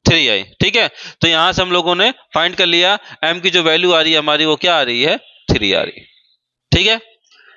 Speaker 1: 3 आई। ठीक है, तो यहां से हम लोगों ने फाइंड कर लिया m की जो वैल्यू आ रही है हमारी वो क्या आ रही है 3 आ रही है। ठीक है,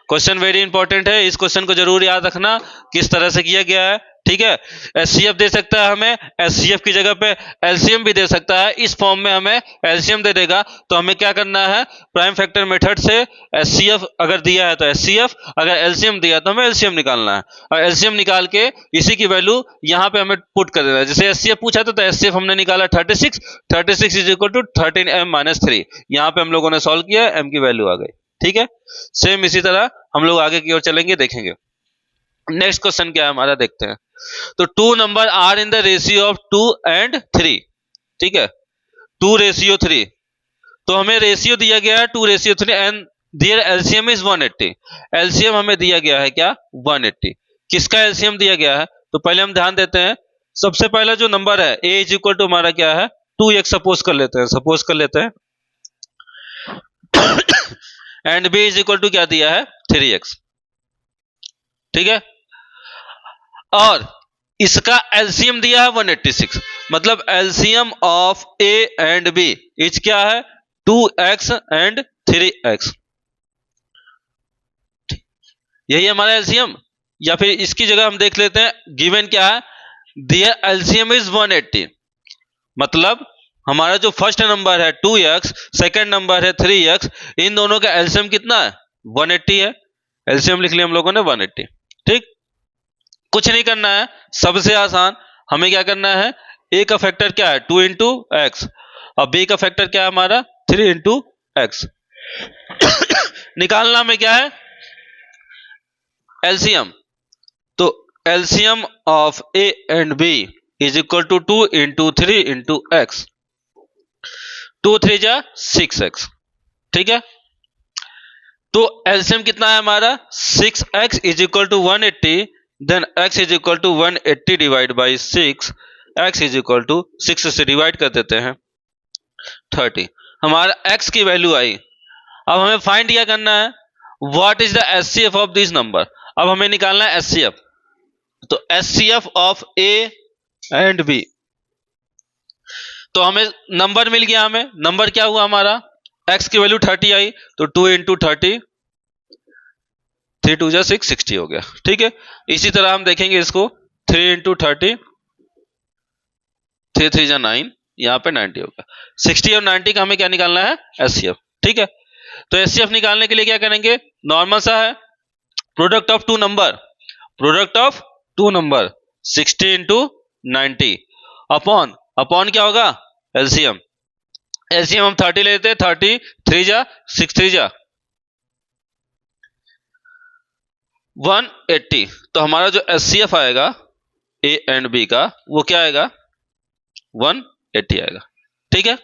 Speaker 1: क्वेश्चन वेरी इंपॉर्टेंट है, इस क्वेश्चन को जरूर याद रखना किस तरह से किया गया है। ठीक है, एचसीएफ दे सकता है हमें, एचसीएफ की जगह पे एलसीएम भी दे सकता है। इस फॉर्म में हमें एलसीएम दे देगा, तो हमें क्या करना है प्राइम फैक्टर मेथड से एचसीएफ अगर दिया है तो एचसीएफ, अगर एलसीएम दिया तो हमें एलसीएम निकालना है, और एलसीएम निकाल के इसी की वैल्यू यहाँ पे हमें पुट कर देना है। जैसे एचसीएफ पूछा था तो एचसीएफ हमने निकाला 36, 36 is equal to 13m minus 3। यहाँ पे हम लोगों ने सॉल्व किया, m की वैल्यू आ गई। ठीक है, सेम इसी तरह हम लोग आगे की ओर चलेंगे, देखेंगे। नेक्स्ट क्वेश्चन क्या है हमारा देखते हैं। तो 2 number are in the ratio of 2 and 3। ठीक है, 2 रेशियो 3, तो हमें रेशियो दिया गया है 2 ratio 3 and their LCM is 180। LCM हमें दिया गया है क्या 180। किसका एलसीएम दिया गया है, तो पहले हम ध्यान देते हैं। सबसे पहला जो नंबर है a इज इक्वल टू हमारा क्या है 2x सपोज कर लेते हैं and b is equal to क्या दिया है 3x। ठीक है, और इसका एलसीएम दिया है 186, मतलब LCM of a and b is क्या है 2x एंड 3x। यही हमारा एलसीएम, या फिर इसकी जगह हम देख लेते हैं गिवन क्या है, देयर एलसीएम इज 180, मतलब हमारा जो फर्स्ट नंबर है 2x, सेकंड नंबर है 3x, इन दोनों का एलसीएम कितना है 180 है। एलसीएम लिख लिया हम लोगों ने 180। ठीक, कुछ नहीं करना है, सबसे आसान। हमें क्या करना है, a का फैक्टर क्या है 2 इंटू एक्स, और b का फैक्टर क्या है हमारा 3 इंटू एक्स। निकालना में क्या है एलसीएम, तो LCM of a and b is equal to 2 into 3 into x, 2 3 जा 6x। ठीक है, तो एलसीएम कितना है हमारा 6x is equal to 180, then x is equal to 180 divide by 6, x is equal to 6 से डिवाइड कर देते हैं 30। हमारा x की वैल्यू आई। अब हमें फाइंड क्या करना है, what is the HCF of this number. अब हमें निकालना है एचसीएफ, तो HCF of a and b, तो हमें नंबर मिल गया। हमें नंबर क्या हुआ हमारा, x की वैल्यू 30 आई, तो 2 इंटू 30, 3 2 जा 6, 60 हो गया। ठीक है, इसी तरह हम देखेंगे इसको 3 इंटू 30, 3 3 जा 9, यहाँ पे 90 हो गया। 60 और 90 का हमें क्या निकालना है एचसीएफ। ठीक है, तो एचसीएफ निकालने के लिए क्या करेंगे, नॉर्मल सा है product of two number 60 into 90 upon क्या होगा एलसीएम। एलसीएम हम 30 लेते हैं, 30 3 जा 6 3 जा 180, तो हमारा जो एचसीएफ आएगा ए एंड बी का वो क्या आएगा 180 आएगा। ठीक है।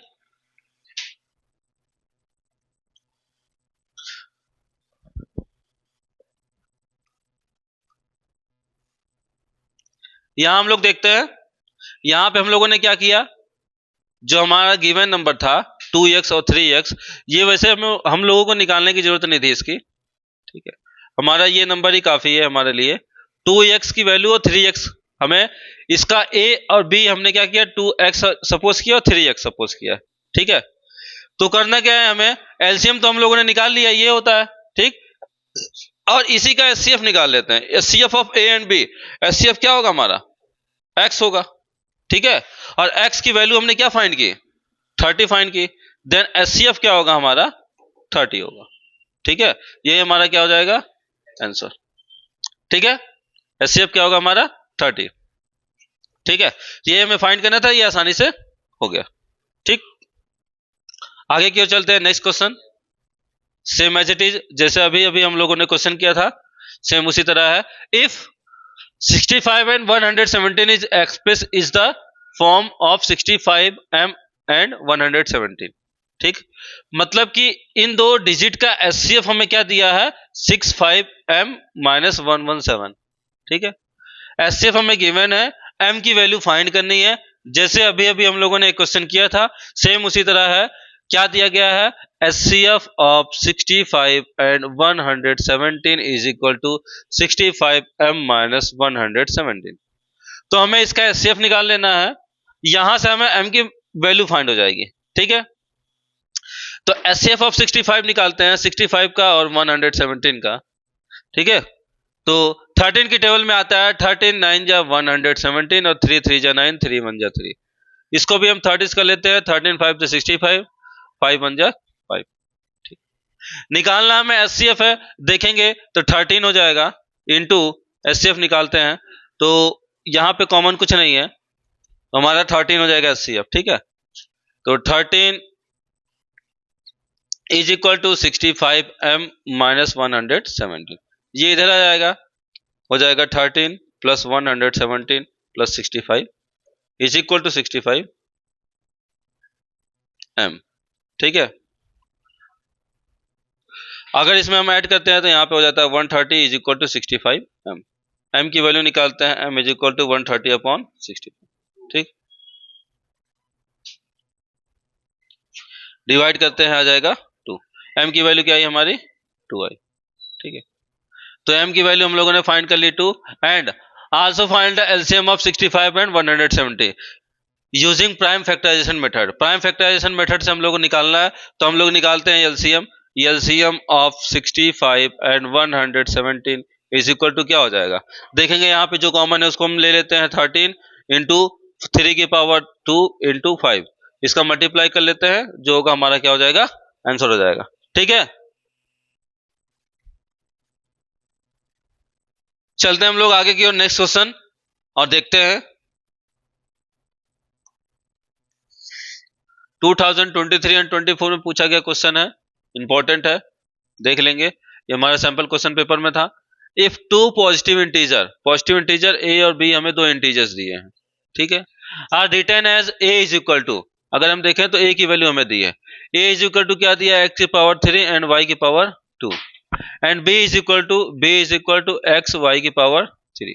Speaker 1: यहां हम लोग देखते हैं, यहां पे हम लोगों ने क्या किया, जो हमारा गिवन नंबर था 2x और 3x, ये वैसे हम लोगों को निकालने की जरूरत नहीं थी इसकी, ठीक है। हमारा ये नंबर ही काफी है हमारे लिए। 2x की वैल्यू और 3x, हमें इसका a और b हमने क्या किया, 2x सपोज किया और 3x सपोज किया, ठीक है। तो करना क्या है, हमें एलसीएम तो हम लोगों ने निकाल लिया, ये होता है, ठीक। और इसी का एचसीएफ निकाल लेते हैं, HCF of A and B. HCF क्या होगा हमारा, x होगा, ठीक है। और x की वैल्यू हमने क्या फाइंड की, 30 फाइंड की। देन एचसीएफ क्या होगा हमारा, 30 होगा, ठीक है। ये हमारा क्या हो जाएगा, आंसर, ठीक है। एचसीएफ क्या होगा हमारा, 30, ठीक है। ये हमें फाइंड करना था, ये आसानी से हो गया, ठीक। आगे की ओर चलते हैं, next question. Same as it is, जैसे अभी अभी हम लोगों ने क्वेश्चन किया था, सेम उसी तरह है। If 65 and 117 is expressed is the form of 65m and 117, ठीक। मतलब कि इन दो डिजिट का एचसीएफ हमें क्या दिया है, 65m माइनस 117, ठीक है। एचसीएफ हमें गिवन है, m की वैल्यू फाइंड करनी है। जैसे अभी अभी हम लोगों ने एक क्वेश्चन किया था, सेम उसी तरह है। क्या दिया गया है, HCF of 65 and 117 is equal to 65m minus 117। तो हमें इसका एचसीएफ निकाल लेना है, यहां से हमें m की वैल्यू फाइंड हो जाएगी, ठीक है। तो एचसीएफ ऑफ 65 निकालते हैं, 65 का और 117 का, ठीक है। तो 13 की टेबल में आता है 13 9 जा 117 और 3 3 जा 9, 3 1 जा 3। इसको भी हम 30 कर लेते हैं, 13 5 जा 65, 5 1 जा 5, ठीक। निकालना हमें एचसीएफ है, देखेंगे तो 13 हो जाएगा, इनटू एचसीएफ निकालते हैं तो यहां पे कॉमन कुछ नहीं है, तो हमारा 13 हो जाएगा एचसीएफ, ठीक है। तो 13 is equal to 65m minus 117, ये इधर आ जाएगा, हो जाएगा 13 plus 117 plus 65 is equal to 65m, ठीक है। अगर इसमें हम ऐड करते हैं तो यहाँ पे हो जाता है 130 is equal to 65m। m की वैल्यू निकालते हैं, m is equal to 130 upon 65, ठीक। डिवाइड करते हैं, आ जाएगा 2। m की वैल्यू क्या आई हमारी, 2 आई, ठीक है। तो m की वैल्यू हम लोगों ने फाइंड कर ली 2, and also find the LCM of 65 and 170 using prime factorization method. Prime factorization method से हम लोग को निकालना है, तो हम लोग निकालते हैं LCM. LCM of 65 and 117 is equal to क्या हो जाएगा, देखेंगे यहाँ पे जो कॉमन है उसको हम ले लेते हैं, 13 इंटू 3 की पावर 2 इंटू 5, इसका मल्टीप्लाई कर लेते हैं, जो होगा हमारा क्या हो जाएगा, आंसर हो जाएगा, ठीक है। चलते हैं हम लोग आगे की ओर, नेक्स्ट क्वेश्चन, और देखते हैं 2023 एंड 24 में पूछा गया क्वेश्चन है, इंपॉर्टेंट है, देख लेंगे। ये हमारा सैंपल क्वेश्चन पेपर में था। If two positive integer A और बी, हमें दो इंटीजर्स दिए हैं, ठीक है, are written as A is equal to, अगर हम देखें तो ए की वैल्यू हमें दी है, ए इज इक्वल टू क्या दिया है, एक्स की पावर 3 एंड वाई की power 2, and b is equal to x y की power 3,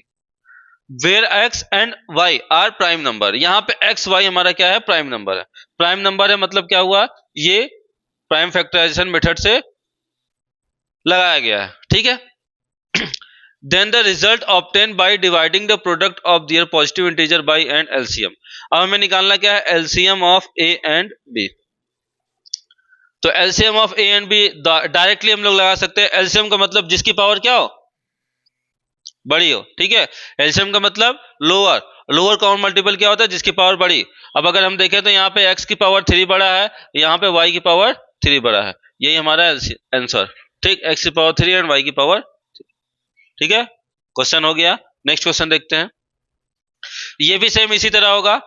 Speaker 1: where x and y are prime number. यहाँ पे x y हमारा क्या है, प्राइम नंबर है। प्राइम नंबर है मतलब क्या हुआ, ये प्राइम फैक्टराइजेशन मेथड से लगाया गया है, ठीक है। Then the result obtain by dividing the product of their positive integer by and LCM. अब हमें निकालना क्या है, LCM of A and b. तो LCM of A and b directly हम लोग लगा सकते हैं। एलसीएम का मतलब जिसकी पावर क्या हो, बड़ी हो, ठीक है। एलसीएम का मतलब लोअर कॉमन मल्टीपल क्या होता है, जिसकी पावर बड़ी। अब अगर हम देखें तो यहाँ पे x की पावर 3 बड़ा है, यहाँ पे y की पावर 3 बड़ा है, यही हमारा आंसर, ठीक। x की पावर 3 एंड y की पावर 3, ठीक है। क्वेश्चन हो गया। नेक्स्ट क्वेश्चन देखते हैं, ये भी सेम इसी तरह होगा,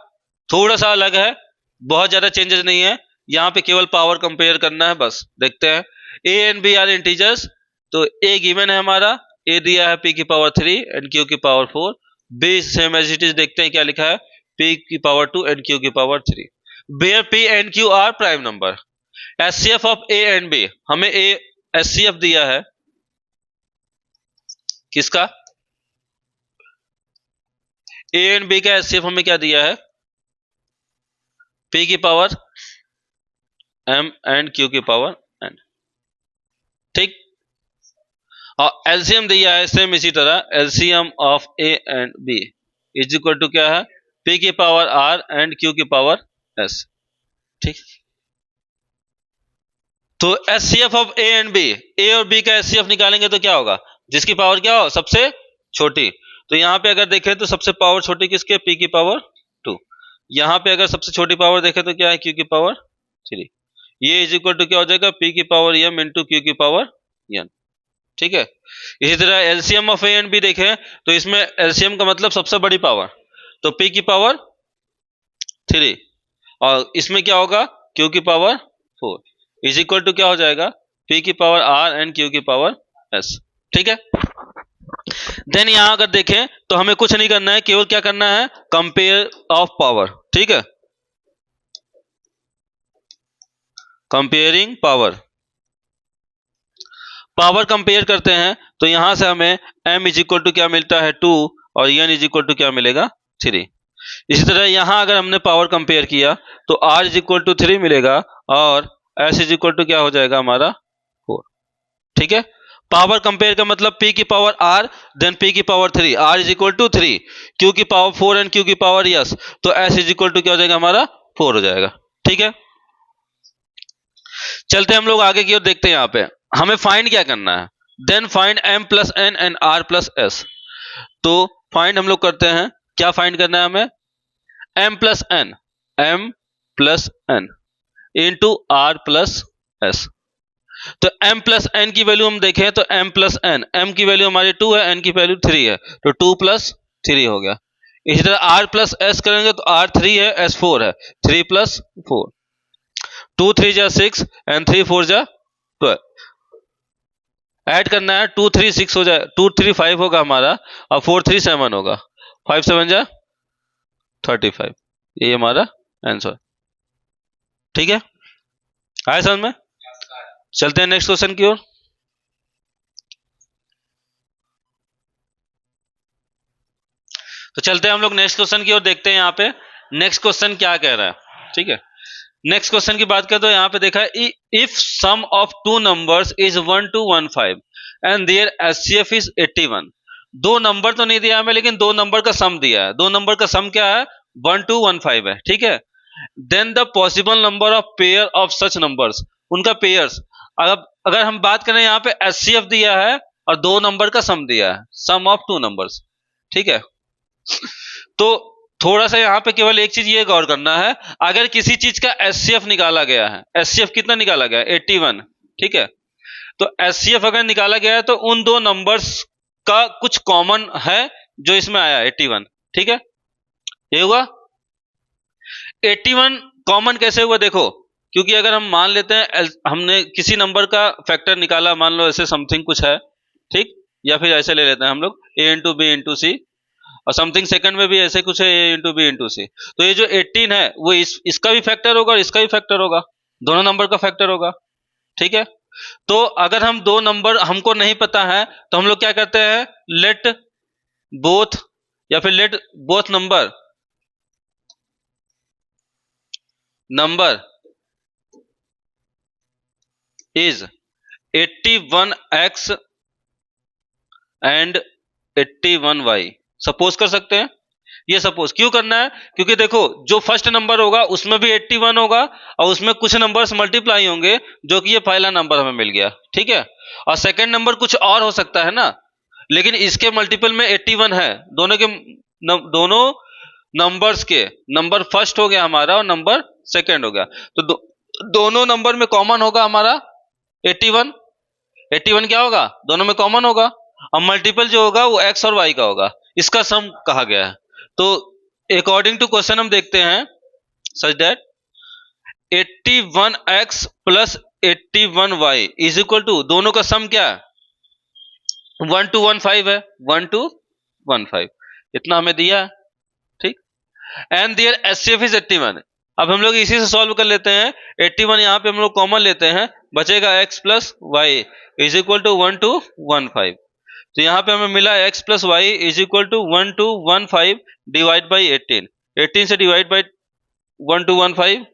Speaker 1: थोड़ा सा अलग है, बहुत ज्यादा चेंजेस नहीं है, यहाँ पे केवल पावर कंपेयर करना है बस। देखते हैं, a and b are integers, तो a गिवन है हमारा, a दिया है p की पावर 3 एंड q की power 4, b same as it is, देखते हैं क्या लिखा है, p की पावर 2 एंड q की power 3। Where P and Q are prime number. HCF of A and B, हमें ए एचसीएफ दिया है किसका, ए एंड बी का एचसीएफ हमें क्या दिया है, P की पावर M एंड Q की पावर N, ठीक। और एलसीएम दिया है सेम इसी तरह, LCM of A and b is equal to क्या है, P की पावर R एंड Q की पावर S, ठीक। तो HCF of A and b, a और बी का एचसीएफ निकालेंगे तो क्या होगा, जिसकी पावर क्या हो सबसे छोटी। तो यहां पे अगर देखें तो सबसे पावर छोटी किसकी है, P की पावर 2। यहां पे अगर सबसे छोटी पावर देखें तो क्या है, Q की पावर 3। ये इज इक्वल टू क्या हो जाएगा, P की पावर M इंटू Q की पावर N, ठीक है। इसी तरह LCM of A and B देखें तो इसमें एलसीएम का मतलब सबसे बड़ी पावर, तो P की पावर 3 और इसमें क्या होगा, Q की पावर 4 इज इक्वल टू क्या हो जाएगा, P की पावर R एंड Q की पावर S, ठीक है। देन यहां अगर देखें तो हमें कुछ नहीं करना है, केवल क्या करना है, कंपेयर ऑफ पावर, ठीक है, कंपेयरिंग पावर। पावर कंपेयर करते हैं तो यहां से हमें m इज इक्वल टू क्या मिलता है 2 और n इज इक्वल टू क्या मिलेगा 3। इसी तरह यहां अगर हमने पावर कंपेयर किया तो r इज इक्वल टू 3 मिलेगा और s इज इक्वल टू क्या हो जाएगा हमारा 4, ठीक है। पावर कंपेयर का मतलब P की पावर R देन P की power 3, R is equal to 3, Q की पावर 4 एंड Q की पावर S, तो S इज इक्वल टू क्या हो जाएगा हमारा 4 हो जाएगा, ठीक है। चलते हम लोग आगे की ओर देखते हैं, यहाँ पे हमें फाइंड क्या करना है, then find M plus N and R plus S। तो फाइंड हम लोग करते हैं, क्या फाइंड करना है हमें, M plus N into R plus S। तो M प्लस N की वैल्यू हम देखें तो M प्लस N, M की वैल्यू हमारी 2 है, N की वैल्यू 3 है, तो 2 प्लस 3 हो गया। इसी तरह R प्लस S करेंगे तो R 3 है, S 4 है, 3 प्लस 4, 2 3 जा 6 एंड 3 4 जा 12। ऐड करना है, 2 3 6 हो जाए, 2 3 5 होगा हमारा और 4 3 7 होगा, 5 7 जा 35, ये हमारा आंसर, ठीक है। आया समझ में। चलते हैं नेक्स्ट क्वेश्चन की ओर। तो चलते हैं हम लोग नेक्स्ट क्वेश्चन की ओर, देखते हैं यहाँ पे नेक्स्ट क्वेश्चन क्या कह रहा है, ठीक है। नेक्स्ट क्वेश्चन की बात करें तो यहाँ पे देखा है, if sum of two numbers is 1 to 15 and their HCF is 81। दो नंबर तो नहीं दिया हमें, लेकिन दो नंबर का सम दिया है। दो नंबर का सम क्या है, 1 to 15 है, ठीक है। Then the possible number of pair of such numbers, उनका पेयर्स। अगर हम बात करें यहाँ पे एचसीएफ दिया है और दो नंबर का सम दिया है, सम ऑफ टू नंबर्स, ठीक है। तो थोड़ा सा यहाँ पे केवल एक चीज ये गौर करना है, अगर किसी चीज का एचसीएफ निकाला गया है, एचसीएफ कितना निकाला गया है 81, ठीक है। तो एचसीएफ अगर निकाला गया है तो उन दो नंबर्स का कुछ कॉमन है जो इसमें आया 81, ठीक है। ये हुआ 81 कॉमन कैसे हुआ, देखो, क्योंकि अगर हम मान लेते हैं हमने किसी नंबर का फैक्टर निकाला, मान लो ऐसे समथिंग कुछ है, ठीक, या फिर ऐसे ले लेते हैं हम लोग a इंटू बी इंटू सी, और समथिंग सेकंड में भी ऐसे कुछ है a इंटू बी इंटू सी। तो ये जो 18 है वो इसका भी फैक्टर होगा और इसका भी फैक्टर होगा, दोनों नंबर का फैक्टर होगा, ठीक है। तो अगर हम दो नंबर हमको नहीं पता है तो हम लोग क्या करते हैं, लेट बोथ या फिर let both number is 81x and 81y suppose कर सकते हैं। ये सपोज क्यों करना है, क्योंकि देखो जो फर्स्ट नंबर होगा उसमें भी 81 होगा और उसमें कुछ नंबर्स मल्टीप्लाई होंगे, जो कि ये पहला नंबर हमें मिल गया, ठीक है। और सेकंड नंबर कुछ और हो सकता है ना, लेकिन इसके मल्टीपल में 81 है, दोनों नंबर्स के नंबर फर्स्ट हो गया हमारा और नंबर सेकंड हो गया, तो दोनों नंबर में कॉमन होगा हमारा 81। 81 क्या होगा, दोनों में कॉमन होगा, और मल्टीपल जो होगा वो x और y का होगा, इसका सम कहा गया है। तो अकॉर्डिंग टू क्वेश्चन हम देखते हैं such that 81x plus 81y is equal to, दोनों का सम क्या है 1 to 15 है, 1 to 15 इतना हमें दिया है, ठीक। एंड देयर एचसीएफ इज 81, अब हम लोग इसी से सॉल्व कर लेते हैं। 81 यहाँ पे हम लोग कॉमन लेते हैं, बचेगा x plus y is equal to 1 to 15। तो यहाँ पे हमें मिला x plus y is equal to 1 to 15 divide by 18। 18 से डिवाइड बाई 1 to 15,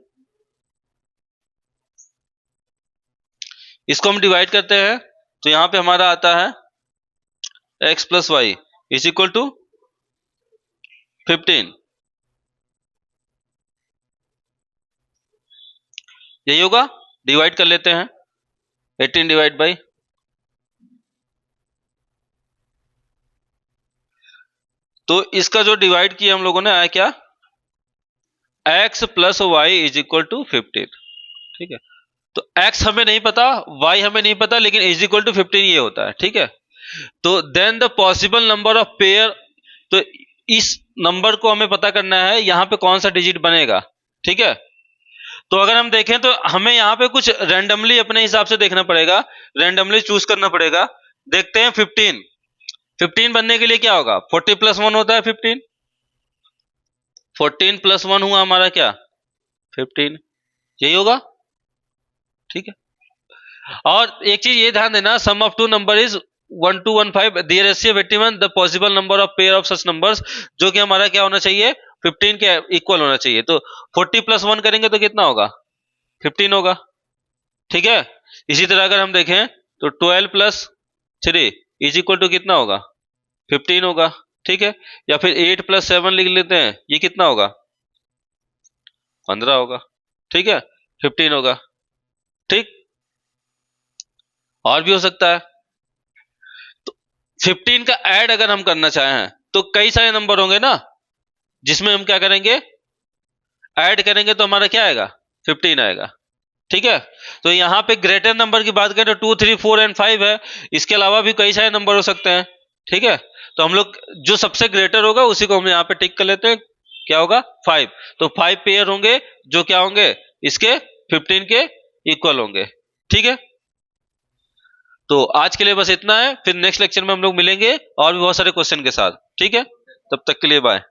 Speaker 1: इसको हम डिवाइड करते हैं तो यहाँ पे हमारा आता है x plus y is equal to 15। यही होगा, डिवाइड कर लेते हैं 18 डिवाइड बाई, तो इसका जो डिवाइड किया हम लोगों ने आया क्या, x plus y is equal to 15। ठीक है, तो x हमें नहीं पता, y हमें नहीं पता, लेकिन इज इक्वल टू 15 ये होता है। ठीक है, तो then the possible number of pair, तो इस नंबर को हमें पता करना है यहाँ पे कौन सा डिजिट बनेगा। ठीक है, तो अगर हम देखें तो हमें यहाँ पे कुछ रैंडमली अपने हिसाब से देखना पड़ेगा, रैंडमली चूज करना पड़ेगा। देखते हैं 15, 15 बनने के लिए क्या होगा, 40 प्लस 1 होता है 15, 14 प्लस 1 हुआ हमारा क्या 15, यही होगा। ठीक है, और एक चीज ये ध्यान देना, sum of two number is 1 to 15, the ratio of 81 the possible number of pair of such numbers, जो कि हमारा क्या होना चाहिए 15 के इक्वल होना चाहिए। तो 40 प्लस 1 करेंगे तो कितना होगा 15 होगा। ठीक है, इसी तरह अगर हम देखें तो 12 प्लस 3 इज इक्वल टू कितना होगा 15 होगा। ठीक है, या फिर 8 प्लस 7 लिख लेते हैं, ये कितना होगा 15 होगा। ठीक है, 15 होगा। ठीक, और भी हो सकता है। तो 15 का ऐड अगर हम करना चाहें तो कई सारे नंबर होंगे ना, जिसमें हम क्या करेंगे ऐड करेंगे, तो हमारा क्या आएगा 15 आएगा। ठीक है, तो यहाँ पे ग्रेटर नंबर की बात करें तो 2, 3, 4 एंड 5 है, इसके अलावा भी कई सारे नंबर हो सकते हैं। ठीक है, तो हम लोग जो सबसे ग्रेटर होगा उसी को हम यहाँ पे टिक कर लेते हैं, क्या होगा 5। तो 5 पेयर होंगे जो क्या होंगे इसके 15 के इक्वल होंगे। ठीक है, तो आज के लिए बस इतना है, फिर नेक्स्ट लेक्चर में हम लोग मिलेंगे और भी बहुत सारे क्वेश्चन के साथ। ठीक है, तब तक के लिए बाय।